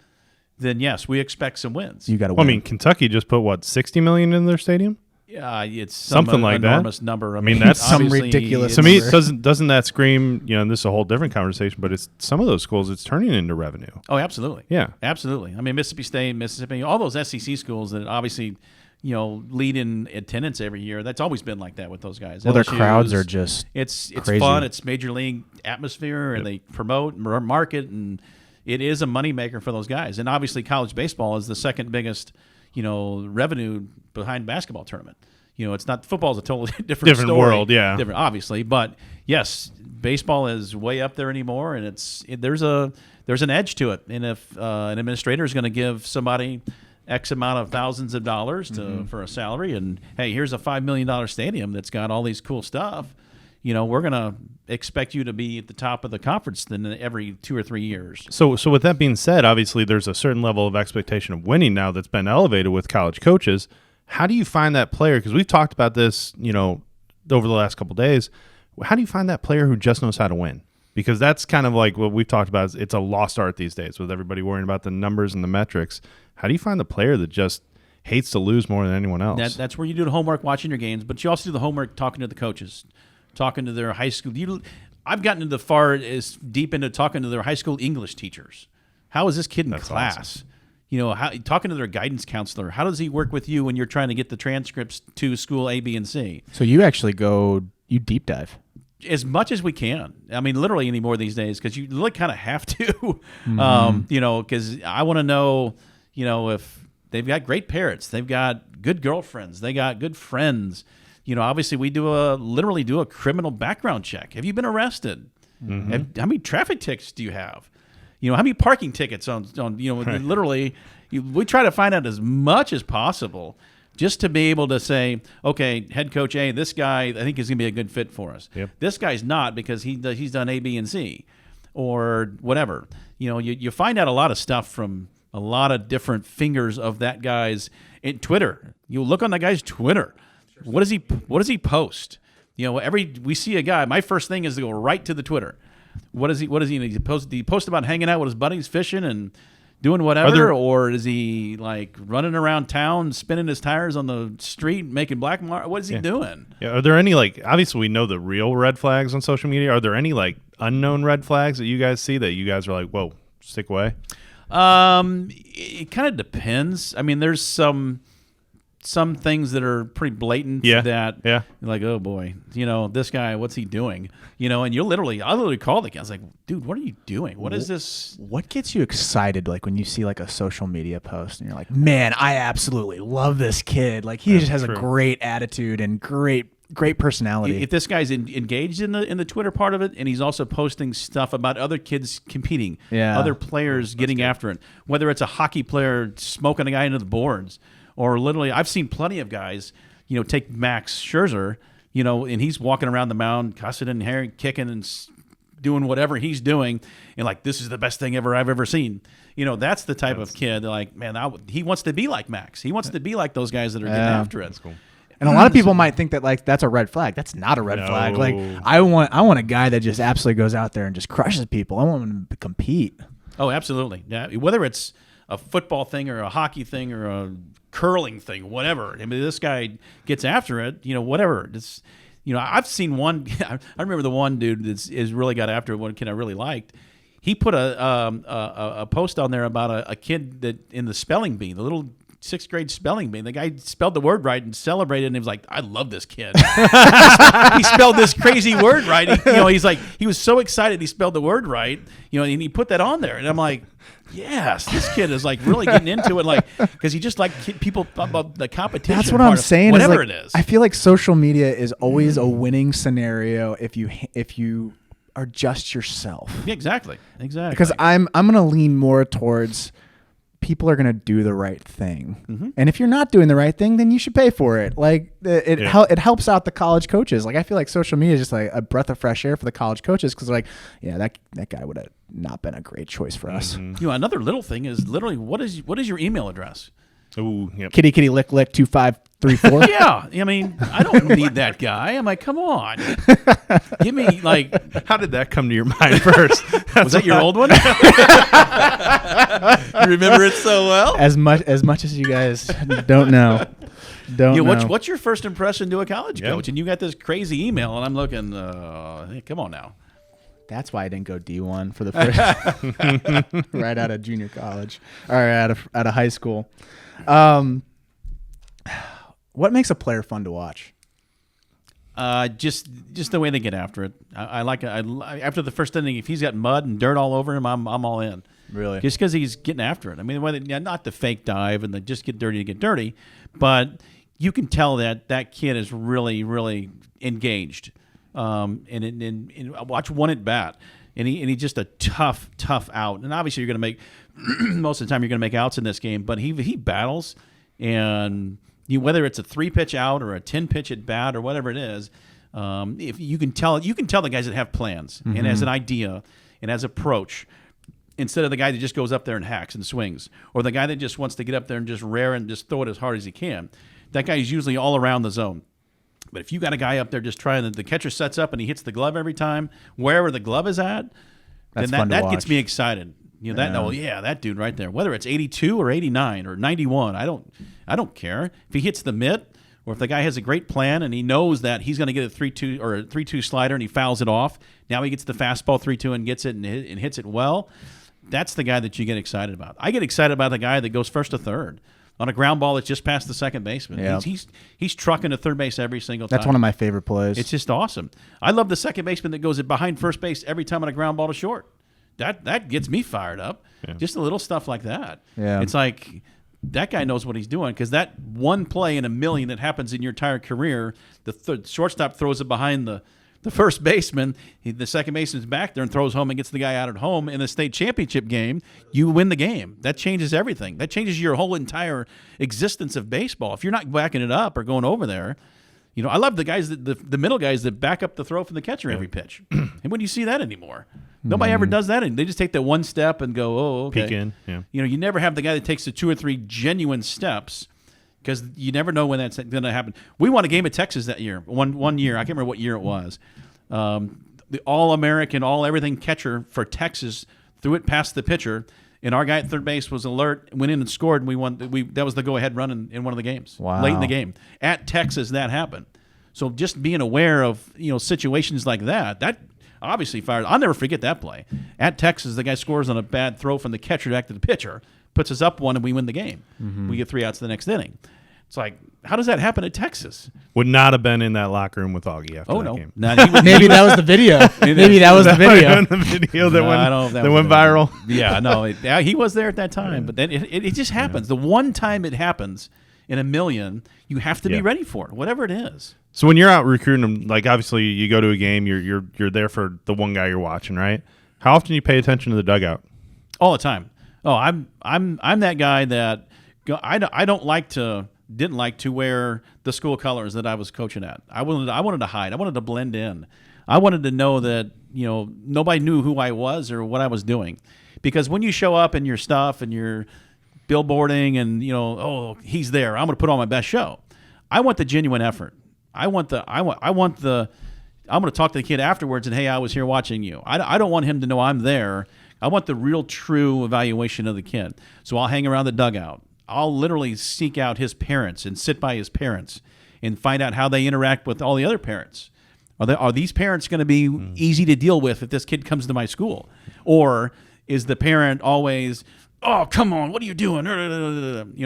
then yes, we expect some wins. You got to win. I mean, Kentucky just put $60 million in their stadium. Yeah, it's something like that. Enormous number. I mean, that's some ridiculous. To me, doesn't that scream? And this is a whole different conversation. But it's some of those schools. It's turning into revenue. Oh, absolutely. Yeah, absolutely. I mean, Mississippi State, Mississippi, all those SEC schools that obviously lead in attendance every year. That's always been like that with those guys. Well, their crowds are just it's crazy. Fun. It's major league atmosphere, and they promote and market, and it is a moneymaker for those guys. And obviously, college baseball is the second biggest revenue behind basketball tournament. It's not football is a totally different story, world, yeah, different obviously, but yes, baseball is way up there anymore, and there's an edge to it. And if an administrator is going to give somebody X amount of thousands of dollars for a salary, and hey, here's a $5 million stadium that's got all these cool stuff, we're going to expect you to be at the top of the conference then every 2 or 3 years. So with that being said, obviously there's a certain level of expectation of winning now that's been elevated with college coaches. How do you find that player? Because we've talked about this, over the last couple of days. How do you find that player who just knows how to win? Because that's kind of like what we've talked about. It's a lost art these days with everybody worrying about the numbers and the metrics. How do you find the player that just hates to lose more than anyone else? That's where you do the homework watching your games, but you also do the homework talking to the coaches, talking to their high school. I've gotten as deep into talking to their high school English teachers. How is this kid in That's class? awesome. You know, talking to their guidance counselor. How does he work with you when you're trying to get the transcripts to school A, B, and C? So you actually you deep dive. As much as we can. I mean, literally anymore these days, because you really kind of have to. You know, because I want to know, you know, if they've got great parents, they've got good girlfriends, they got good friends. You know, obviously we literally do a criminal background check. Have you been arrested? How many traffic tickets do you have? You know, how many parking tickets on you know, literally, we try to find out as much as possible just to be able to say, okay, head coach A, this guy, I think is going to be a good fit for us. Yep. This guy's not because he's done A, B, and C or whatever. You know, you find out a lot of stuff from a lot of different fingers of that guy's in Twitter. You look on that guy's Twitter. What does he post? You know, we see a guy, my first thing is to go right to the Twitter. What is he? Do he post about hanging out with his buddies, fishing and doing whatever, or is he like running around town, spinning his tires on the street, making black mark? What is he doing? Yeah. Are there any, like, obviously we know the real red flags on social media. Are there any like unknown red flags that you guys see that you guys are like, whoa, stick away? It kind of depends. I mean, there's some things that are pretty blatant that you're like, oh boy, you know, this guy, what's he doing? You know, and I literally called the guy. I was like, dude, what are you doing? What is this? What gets you excited, like when you see like a social media post and you're like, man, I absolutely love this kid. Like he just has a great attitude and great personality. If this guy's engaged in the Twitter part of it, and he's also posting stuff about other kids competing, other players getting after it, whether it's a hockey player smoking a guy into the boards, or literally, I've seen plenty of guys, you know, take Max Scherzer, you know, and he's walking around the mound, cussing and herring, kicking and doing whatever he's doing, and like, this is the best thing I've ever seen. You know, that's the type of kid. Like, man, he wants to be like Max. He wants to be like those guys that are getting after it. That's cool. And a lot of people might think that like that's a red flag. That's not a red flag. Like I want a guy that just absolutely goes out there and just crushes people. I want him to compete. Oh, absolutely. Yeah, whether it's a football thing or a hockey thing or a curling thing, whatever. I mean, this guy gets after it. You know, whatever. It's, you know, I've seen one. I remember the one dude that's really got after it. One kid I really liked. He put a post on there about a kid that in the spelling bee, the little 6th grade spelling bee. The guy spelled the word right and celebrated, and he was like, I love this kid. He spelled this crazy word right. He's like, he was so excited he spelled the word right, you know, and he put that on there. And I'm like, yes, this kid is like really getting into it, like, because he just like people about the competition. That's what I'm saying. Whatever is like, it is. I feel like social media is always a winning scenario if you are just yourself. Yeah, exactly. Because I'm gonna lean more towards people are going to do the right thing. And if you're not doing the right thing, then you should pay for it. Like it helps out the college coaches. Like I feel like social media is just like a breath of fresh air for the college coaches. Cause like, yeah, that guy would have not been a great choice for us. You know, another little thing is literally what is your email address? Ooh, yep. Kitty lick 2534. Yeah. I mean, I don't need that guy. I'm like, come on. Give me like. How did that come to your mind first? Was that your old one? You remember it so well? As much as you guys don't know. What's your first impression to a college coach? And you got this crazy email, and I'm looking, hey, come on now. That's why I didn't go D1 for the first right out of junior college or out of high school. What makes a player fun to watch? Just the way they get after it. I like after the first inning, if he's got mud and dirt all over him, I'm all in. Really? Just because he's getting after it. I mean, not the fake dive and the just get dirty to get dirty, but you can tell that kid is really, really engaged. And watch one at bat, and he's just a tough out. And obviously, you're going to make most of the time you're going to make outs in this game, but he battles, and whether it's a 3-pitch out or a 10-pitch at bat or whatever it is, if you can tell the guys that have plans and has an idea and has approach. Instead of the guy that just goes up there and hacks and swings, or the guy that just wants to get up there and just rear and just throw it as hard as he can, that guy is usually all around the zone. But if you got a guy up there just trying, the catcher sets up and he hits the glove every time, wherever the glove is at, then that gets me excited. You know, that dude right there. Whether it's 82 or 89 or 91, I don't care. If he hits the mitt, or if the guy has a great plan and he knows that he's going to get a 3-2 or a 3-2 slider and he fouls it off, now he gets the fastball 3-2 and gets it and hits it well. That's the guy that you get excited about. I get excited about the guy that goes first to third on a ground ball that's just past the second baseman. Yeah. He's trucking to third base every single time. That's one of my favorite plays. It's just awesome. I love the second baseman that goes behind first base every time on a ground ball to short. That gets me fired up. Yeah. Just the little stuff like that. Yeah. It's like that guy knows what he's doing, because that one play in a million that happens in your entire career, the shortstop throws it behind the first baseman, the second baseman's back there and throws home and gets the guy out at home in the state championship game, you win the game. That changes everything. That changes your whole entire existence of baseball. If you're not backing it up or going over there, I love the guys, the middle guys that back up the throw from the catcher every pitch. And when do you see that anymore? Nobody ever does that. They just take that one step and go, oh, okay. Peek in, yeah. You never have the guy that takes the 2 or 3 genuine steps, because you never know when that's going to happen. We won a game at Texas that year. One year, I can't remember what year it was. The All-American, all-everything catcher for Texas threw it past the pitcher, and our guy at third base was alert, went in and scored, and we won. That was the go-ahead run in one of the games. Wow. Late in the game. At Texas, that happened. So just being aware of situations like that obviously fires. I'll never forget that play. At Texas, the guy scores on a bad throw from the catcher back to the pitcher, puts us up 1, and we win the game. Mm-hmm. We get 3 outs the next inning. It's like, how does that happen at Texas? Would not have been in that locker room with Augie after that game. Maybe that was the video. Maybe that was the video. The video that went viral. Yeah, no, he was there at that time. But then it just happens. The one time it happens in a million, you have to be ready for it, whatever it is. So when you're out recruiting them, like obviously you go to a game, you're there for the one guy you're watching, right? How often do you pay attention to the dugout? All the time. Oh, I'm that guy that didn't like to wear the school colors that I was coaching at. I wanted to hide. I wanted to blend in. I wanted to know that nobody knew who I was or what I was doing, because when you show up in your stuff and you're billboarding and he's there, I'm going to put on my best show. I want the genuine effort. I'm going to talk to the kid afterwards and, hey, I was here watching you. I don't want him to know I'm there. I want the real, true evaluation of the kid. So I'll hang around the dugout. I'll literally seek out his parents and sit by his parents and find out how they interact with all the other parents. Are these parents going to be easy to deal with if this kid comes to my school? Or is the parent always, oh, come on, what are you doing? And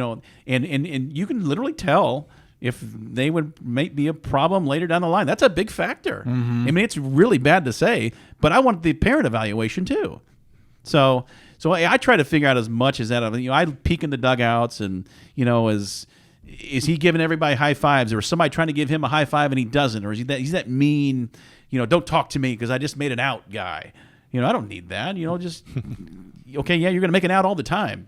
you can literally tell if they might be a problem later down the line. That's a big factor. Mm-hmm. I mean, it's really bad to say, but I want the parent evaluation too. So I try to figure out as much as that. I peek in the dugouts and, is he giving everybody high fives, or is somebody trying to give him a high five and he doesn't, or is he's that mean, don't talk to me because I just made an out guy. I don't need that. Just okay, yeah, you're going to make an out all the time.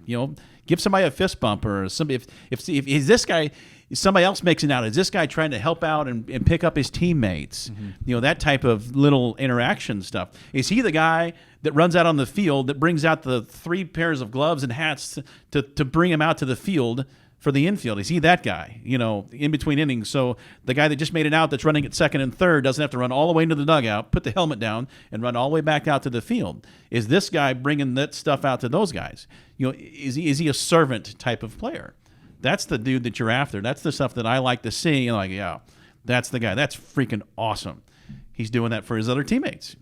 Give somebody a fist bump, or somebody. If is this guy, somebody else makes an out, is this guy trying to help out and pick up his teammates? Mm-hmm. That type of little interaction stuff. Is he the guy that runs out on the field that brings out the 3 pairs of gloves and hats to bring him out to the field for the infield? Is he that guy, in between innings? So the guy that just made it out that's running at second and third doesn't have to run all the way into the dugout, put the helmet down, and run all the way back out to the field. Is this guy bringing that stuff out to those guys? Is he a servant type of player? That's the dude that you're after. That's the stuff that I like to see. And yeah, that's the guy. That's freaking awesome. He's doing that for his other teammates.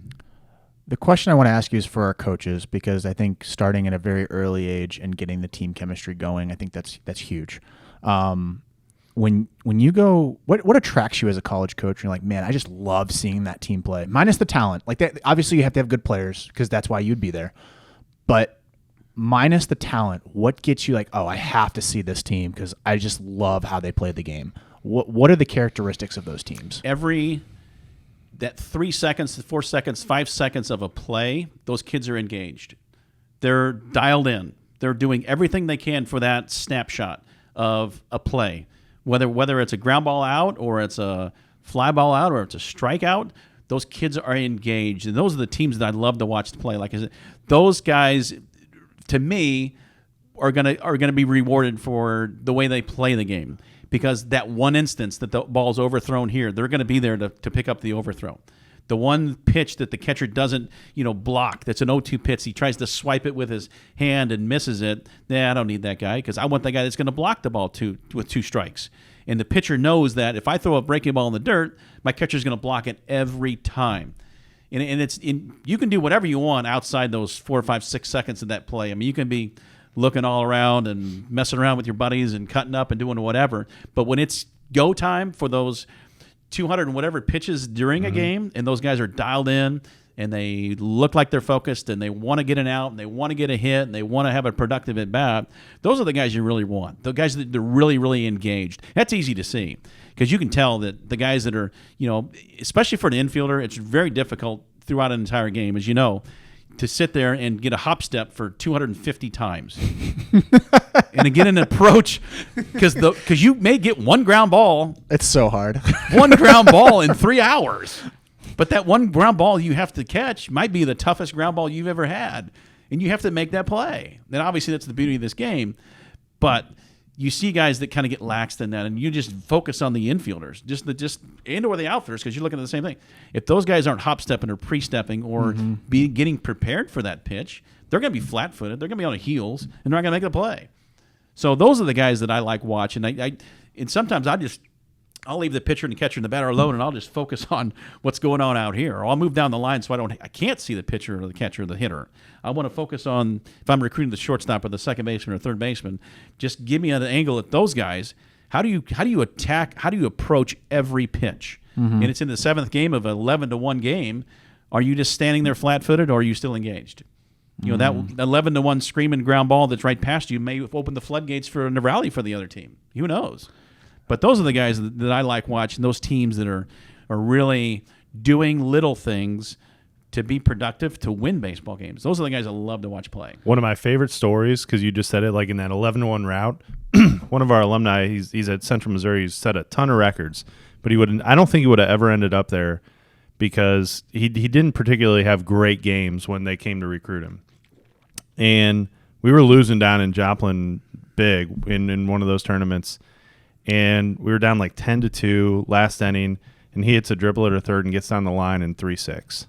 The question I want to ask you is for our coaches, because I think starting at a very early age and getting the team chemistry going, I think that's huge. When you go, what attracts you as a college coach? You're like, man, I just love seeing that team play, minus the talent. Like that, obviously you have to have good players because that's why you'd be there. But minus the talent, what gets you like, oh, I have to see this team because I just love how they play the game? What are the characteristics of those teams? That 3 seconds, 4 seconds, 5 seconds of a play, those kids are engaged. They're dialed in. They're doing everything they can for that snapshot of a play. Whether it's a ground ball out or it's a fly ball out or it's a strikeout, those kids are engaged. And those are the teams that I love to watch play. Like I said, those guys, to me, are gonna be rewarded for the way they play the game. Because that one instance that the ball's overthrown here, they're going to be there to pick up the overthrow. The one pitch that the catcher doesn't, block, that's an 0-2 pitch, he tries to swipe it with his hand and misses it. I don't need that guy because I want the guy that's going to block the ball with 2 strikes. And the pitcher knows that if I throw a breaking ball in the dirt, my catcher's going to block it every time. And you can do whatever you want outside those 4, 5, 6 seconds of that play. I mean, you can be looking all around and messing around with your buddies and cutting up and doing whatever. But when it's go time for those 200 and whatever pitches during a game, and those guys are dialed in and they look like they're focused and they want to get an out and they want to get a hit and they want to have a productive at bat, those are the guys you really want. The guys that they're really, really engaged. That's easy to see because you can tell that the guys that are, especially for an infielder, it's very difficult throughout an entire game, as you know, to sit there and get a hop step for 250 times and to get an approach because you may get one ground ball. It's so hard. One ground ball in 3 hours. But that one ground ball you have to catch might be the toughest ground ball you've ever had. And you have to make that play. And obviously that's the beauty of this game. But you see guys that kind of get laxed in that, and you just focus on the infielders, or the outfielders, because you're looking at the same thing. If those guys aren't hop stepping or pre-stepping or getting prepared for that pitch, they're going to be flat-footed. They're going to be on their heels, and they're not going to make the play. So those are the guys that I like watching. And sometimes I'll leave the pitcher and the catcher and the batter alone, and I'll just focus on what's going on out here. Or I'll move down the line so I can't see the pitcher or the catcher or the hitter. I want to focus on, if I'm recruiting the shortstop or the second baseman or third baseman, just give me an angle at those guys. How do you attack? How do you approach every pitch? And it's in the 7th game of an 11-1 game. Are you just standing there flat-footed, or are you still engaged? That 11-1 screaming ground ball that's right past you may open the floodgates for a rally for the other team. Who knows? But those are the guys that I like watching, those teams that are really doing little things to be productive to win baseball games. Those are the guys I love to watch play. One of my favorite stories, because you just said it, like in that 11-1 route, one of our alumni, he's at Central Missouri, he's set a ton of records, but I don't think he would have ever ended up there because he didn't particularly have great games when they came to recruit him. And we were losing down in Joplin big in one of those tournaments, and we were down like 10-2 last inning, and he hits a dribble at a third and gets down the line in 3-6.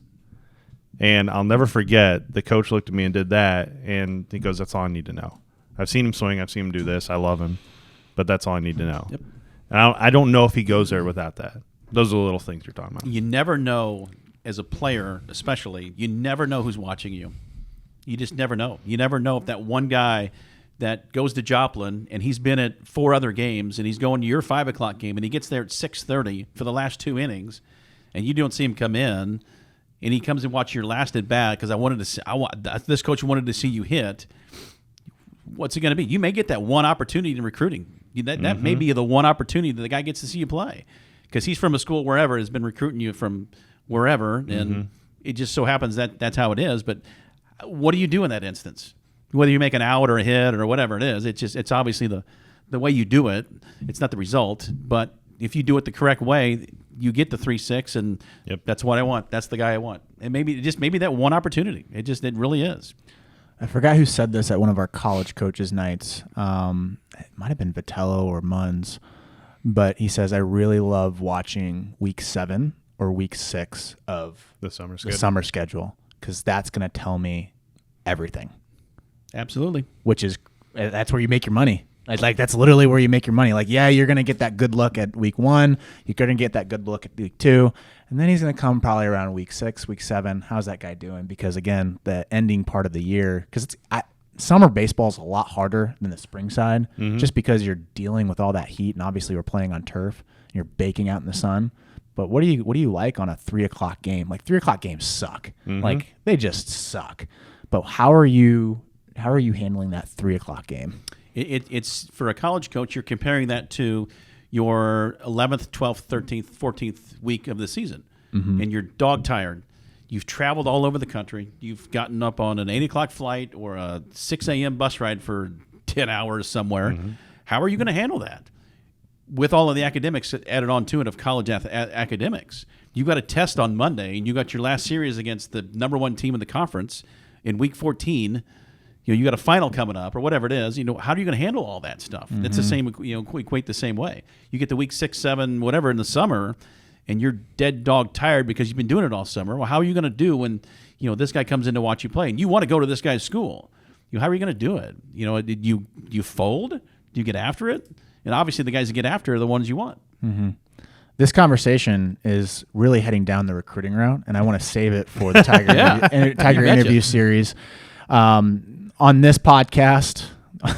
And I'll never forget, the coach looked at me and did that, and he goes, "That's all I need to know. I've seen him swing. I've seen him do this. I love him, but that's all I need to know." Yep. And I don't know if he goes there without that. Those are the little things you're talking about. You never know, as a player especially, you never know who's watching you. You just never know. You never know if that one guy that goes to Joplin and he's been at 4 other games and he's going to your 5 o'clock game and he gets there at 6:30 for the last 2 innings and you don't see him come in and he comes and watch your last at bat because this coach wanted to see you hit. What's it going to be? You may get that one opportunity in recruiting. That may be the one opportunity that the guy gets to see you play because he's from a school wherever, has been recruiting you from wherever, and it just so happens that that's how it is. But what do you do in that instance? Whether you make an out or a hit or whatever it is, it's obviously the way you do it. It's not the result, but if you do it the correct way, you get the 3-6, and that's what I want. That's the guy I want. And maybe that one opportunity. It really is. I forgot who said this at one of our college coaches' nights. It might have been Vitello or Munns, but he says, "I really love watching week 7 or week 6 of the summer schedule because that's going to tell me everything." Absolutely. That's where you make your money. Like that's literally where you make your money. Like, yeah, you're going to get that good look at week 1. You're going to get that good look at week 2. And then he's going to come probably around week 6, week 7. How's that guy doing? Because, again, the ending part of the year, because summer baseball is a lot harder than the spring side just because you're dealing with all that heat. And obviously we're playing on turf. And you're baking out in the sun. But what do you like on a 3 o'clock game? Like 3 o'clock games suck. Like they just suck. But how are you handling that 3 o'clock game? It's for a college coach, you're comparing that to your 11th, 12th, 13th, 14th week of the season, and you're dog tired. You've traveled all over the country. You've gotten up on an 8 o'clock flight or a 6 a.m. bus ride for 10 hours somewhere. How are you going to handle that? With all of the academics added on to it of college academics, you've got a test on Monday, and you got your last series against the number 1 team in the conference in week 14. You got a final coming up or whatever it is. How are you going to handle all that stuff? It's the same. Equate the same way. You get to week 6, 7, whatever in the summer, and you're dead dog tired because you've been doing it all summer. Well, how are you going to do when this guy comes in to watch you play and you want to go to this guy's school? How are you going to do it? Did you fold? Do you get after it? And obviously, the guys that get after are the ones you want. This conversation is really heading down the recruiting route, and I want to save it for the Tiger interview series. On this podcast, I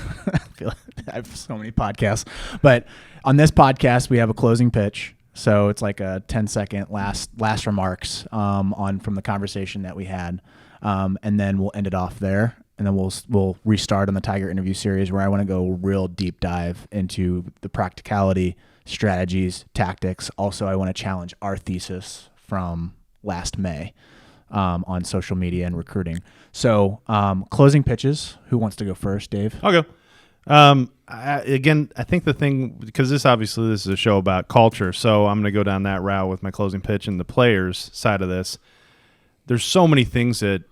have so many podcasts, but on this podcast, we have a closing pitch. So it's like a 10-second last remarks from the conversation that we had, and then we'll end it off there, and then we'll restart on the Tiger interview series where I want to go real deep dive into the practicality, strategies, tactics. Also, I want to challenge our thesis from last May on social media and recruiting. So closing pitches. Who wants to go first, Dave? I'll go. I think the thing, because this is a show about culture, so I'm going to go down that route with my closing pitch and the players side of this. There's so many things that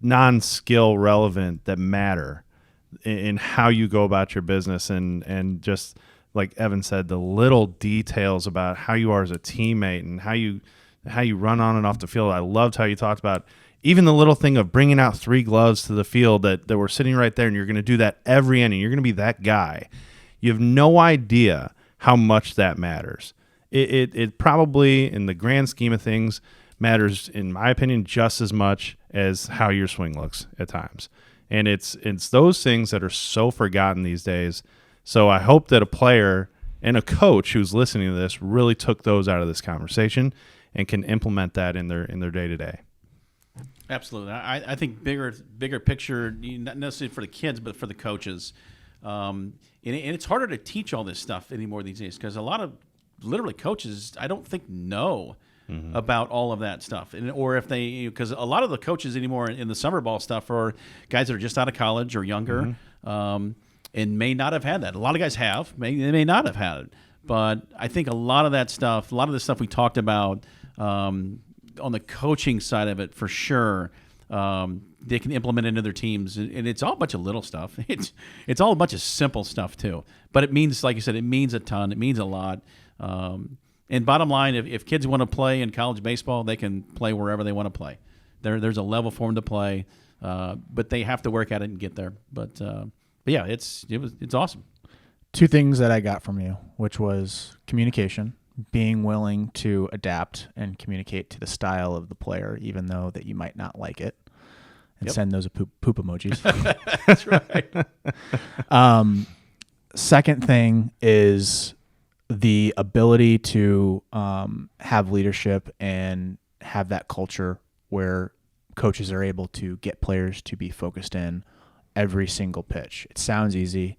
non-skill relevant that matter in how you go about your business, and just like Evan said, the little details about how you are as a teammate and how you run on and off the field. I loved how you talked about even the little thing of bringing out 3 gloves to the field that were sitting right there, and you're going to do that every inning. You're going to be that guy. You have no idea how much that matters. It probably, in the grand scheme of things, matters, in my opinion, just as much as how your swing looks at times. And it's those things that are so forgotten these days. So I hope that a player and a coach who's listening to this really took those out of this conversation and can implement that in their day-to-day. Absolutely. I think bigger picture, not necessarily for the kids, but for the coaches. And it's harder to teach all this stuff anymore these days because a lot of literally coaches, I don't think, know about all of that stuff. Or if they, because a lot of the coaches anymore in the summer ball stuff are guys that are just out of college or younger and may not have had that. A lot of guys have. They may not have had it. But I think a lot of that stuff, a lot of the stuff we talked about, on the coaching side of it, for sure, they can implement into their teams, and it's all a bunch of little stuff. It's all a bunch of simple stuff too. But it means, like you said, it means a ton. It means a lot. And bottom line, if kids want to play in college baseball, they can play wherever they want to play. There's a level for them to play, but they have to work at it and get there. But yeah, it's awesome. 2 things that I got from you, which was communication. Being willing to adapt and communicate to the style of the player, even though that you might not like it, and send those poop emojis. That's right. Second thing is the ability to have leadership and have that culture where coaches are able to get players to be focused in every single pitch. It sounds easy,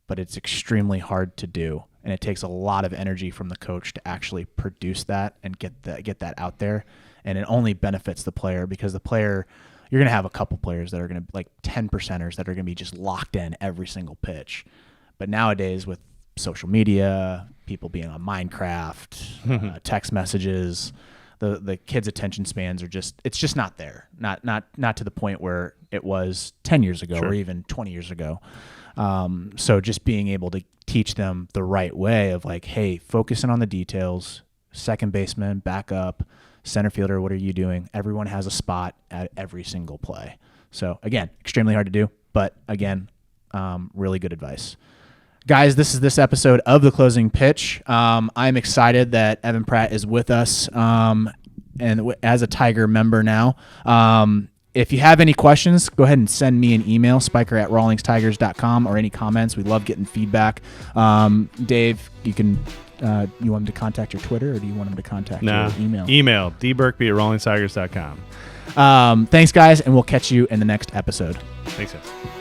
but it's extremely hard to do. And it takes a lot of energy from the coach to actually produce that and get that out there. And it only benefits the player because the player, you're going to have a couple players that are going to, like 10%ers that are going to be just locked in every single pitch. But nowadays with social media, people being on Minecraft, text messages, the kids' attention spans are it's just not there. Not to the point where it was 10 years ago or even 20 years ago. So just being able to teach them the right way of like, hey, focusing on the details, second baseman, backup, center fielder, what are you doing? Everyone has a spot at every single play. So again, extremely hard to do, but again, really good advice. Guys, this is this episode of The Closing Pitch. I'm excited that Evan Pratte is with us and as a Tiger member now. If you have any questions, go ahead and send me an email, spiker@rawlingstigers.com, or any comments. We love getting feedback. Dave, you want him to contact your Twitter, or do you want him to contact your email? Email, dberkby@rawlingstigers.com. Thanks, guys, and we'll catch you in the next episode. Thanks, guys.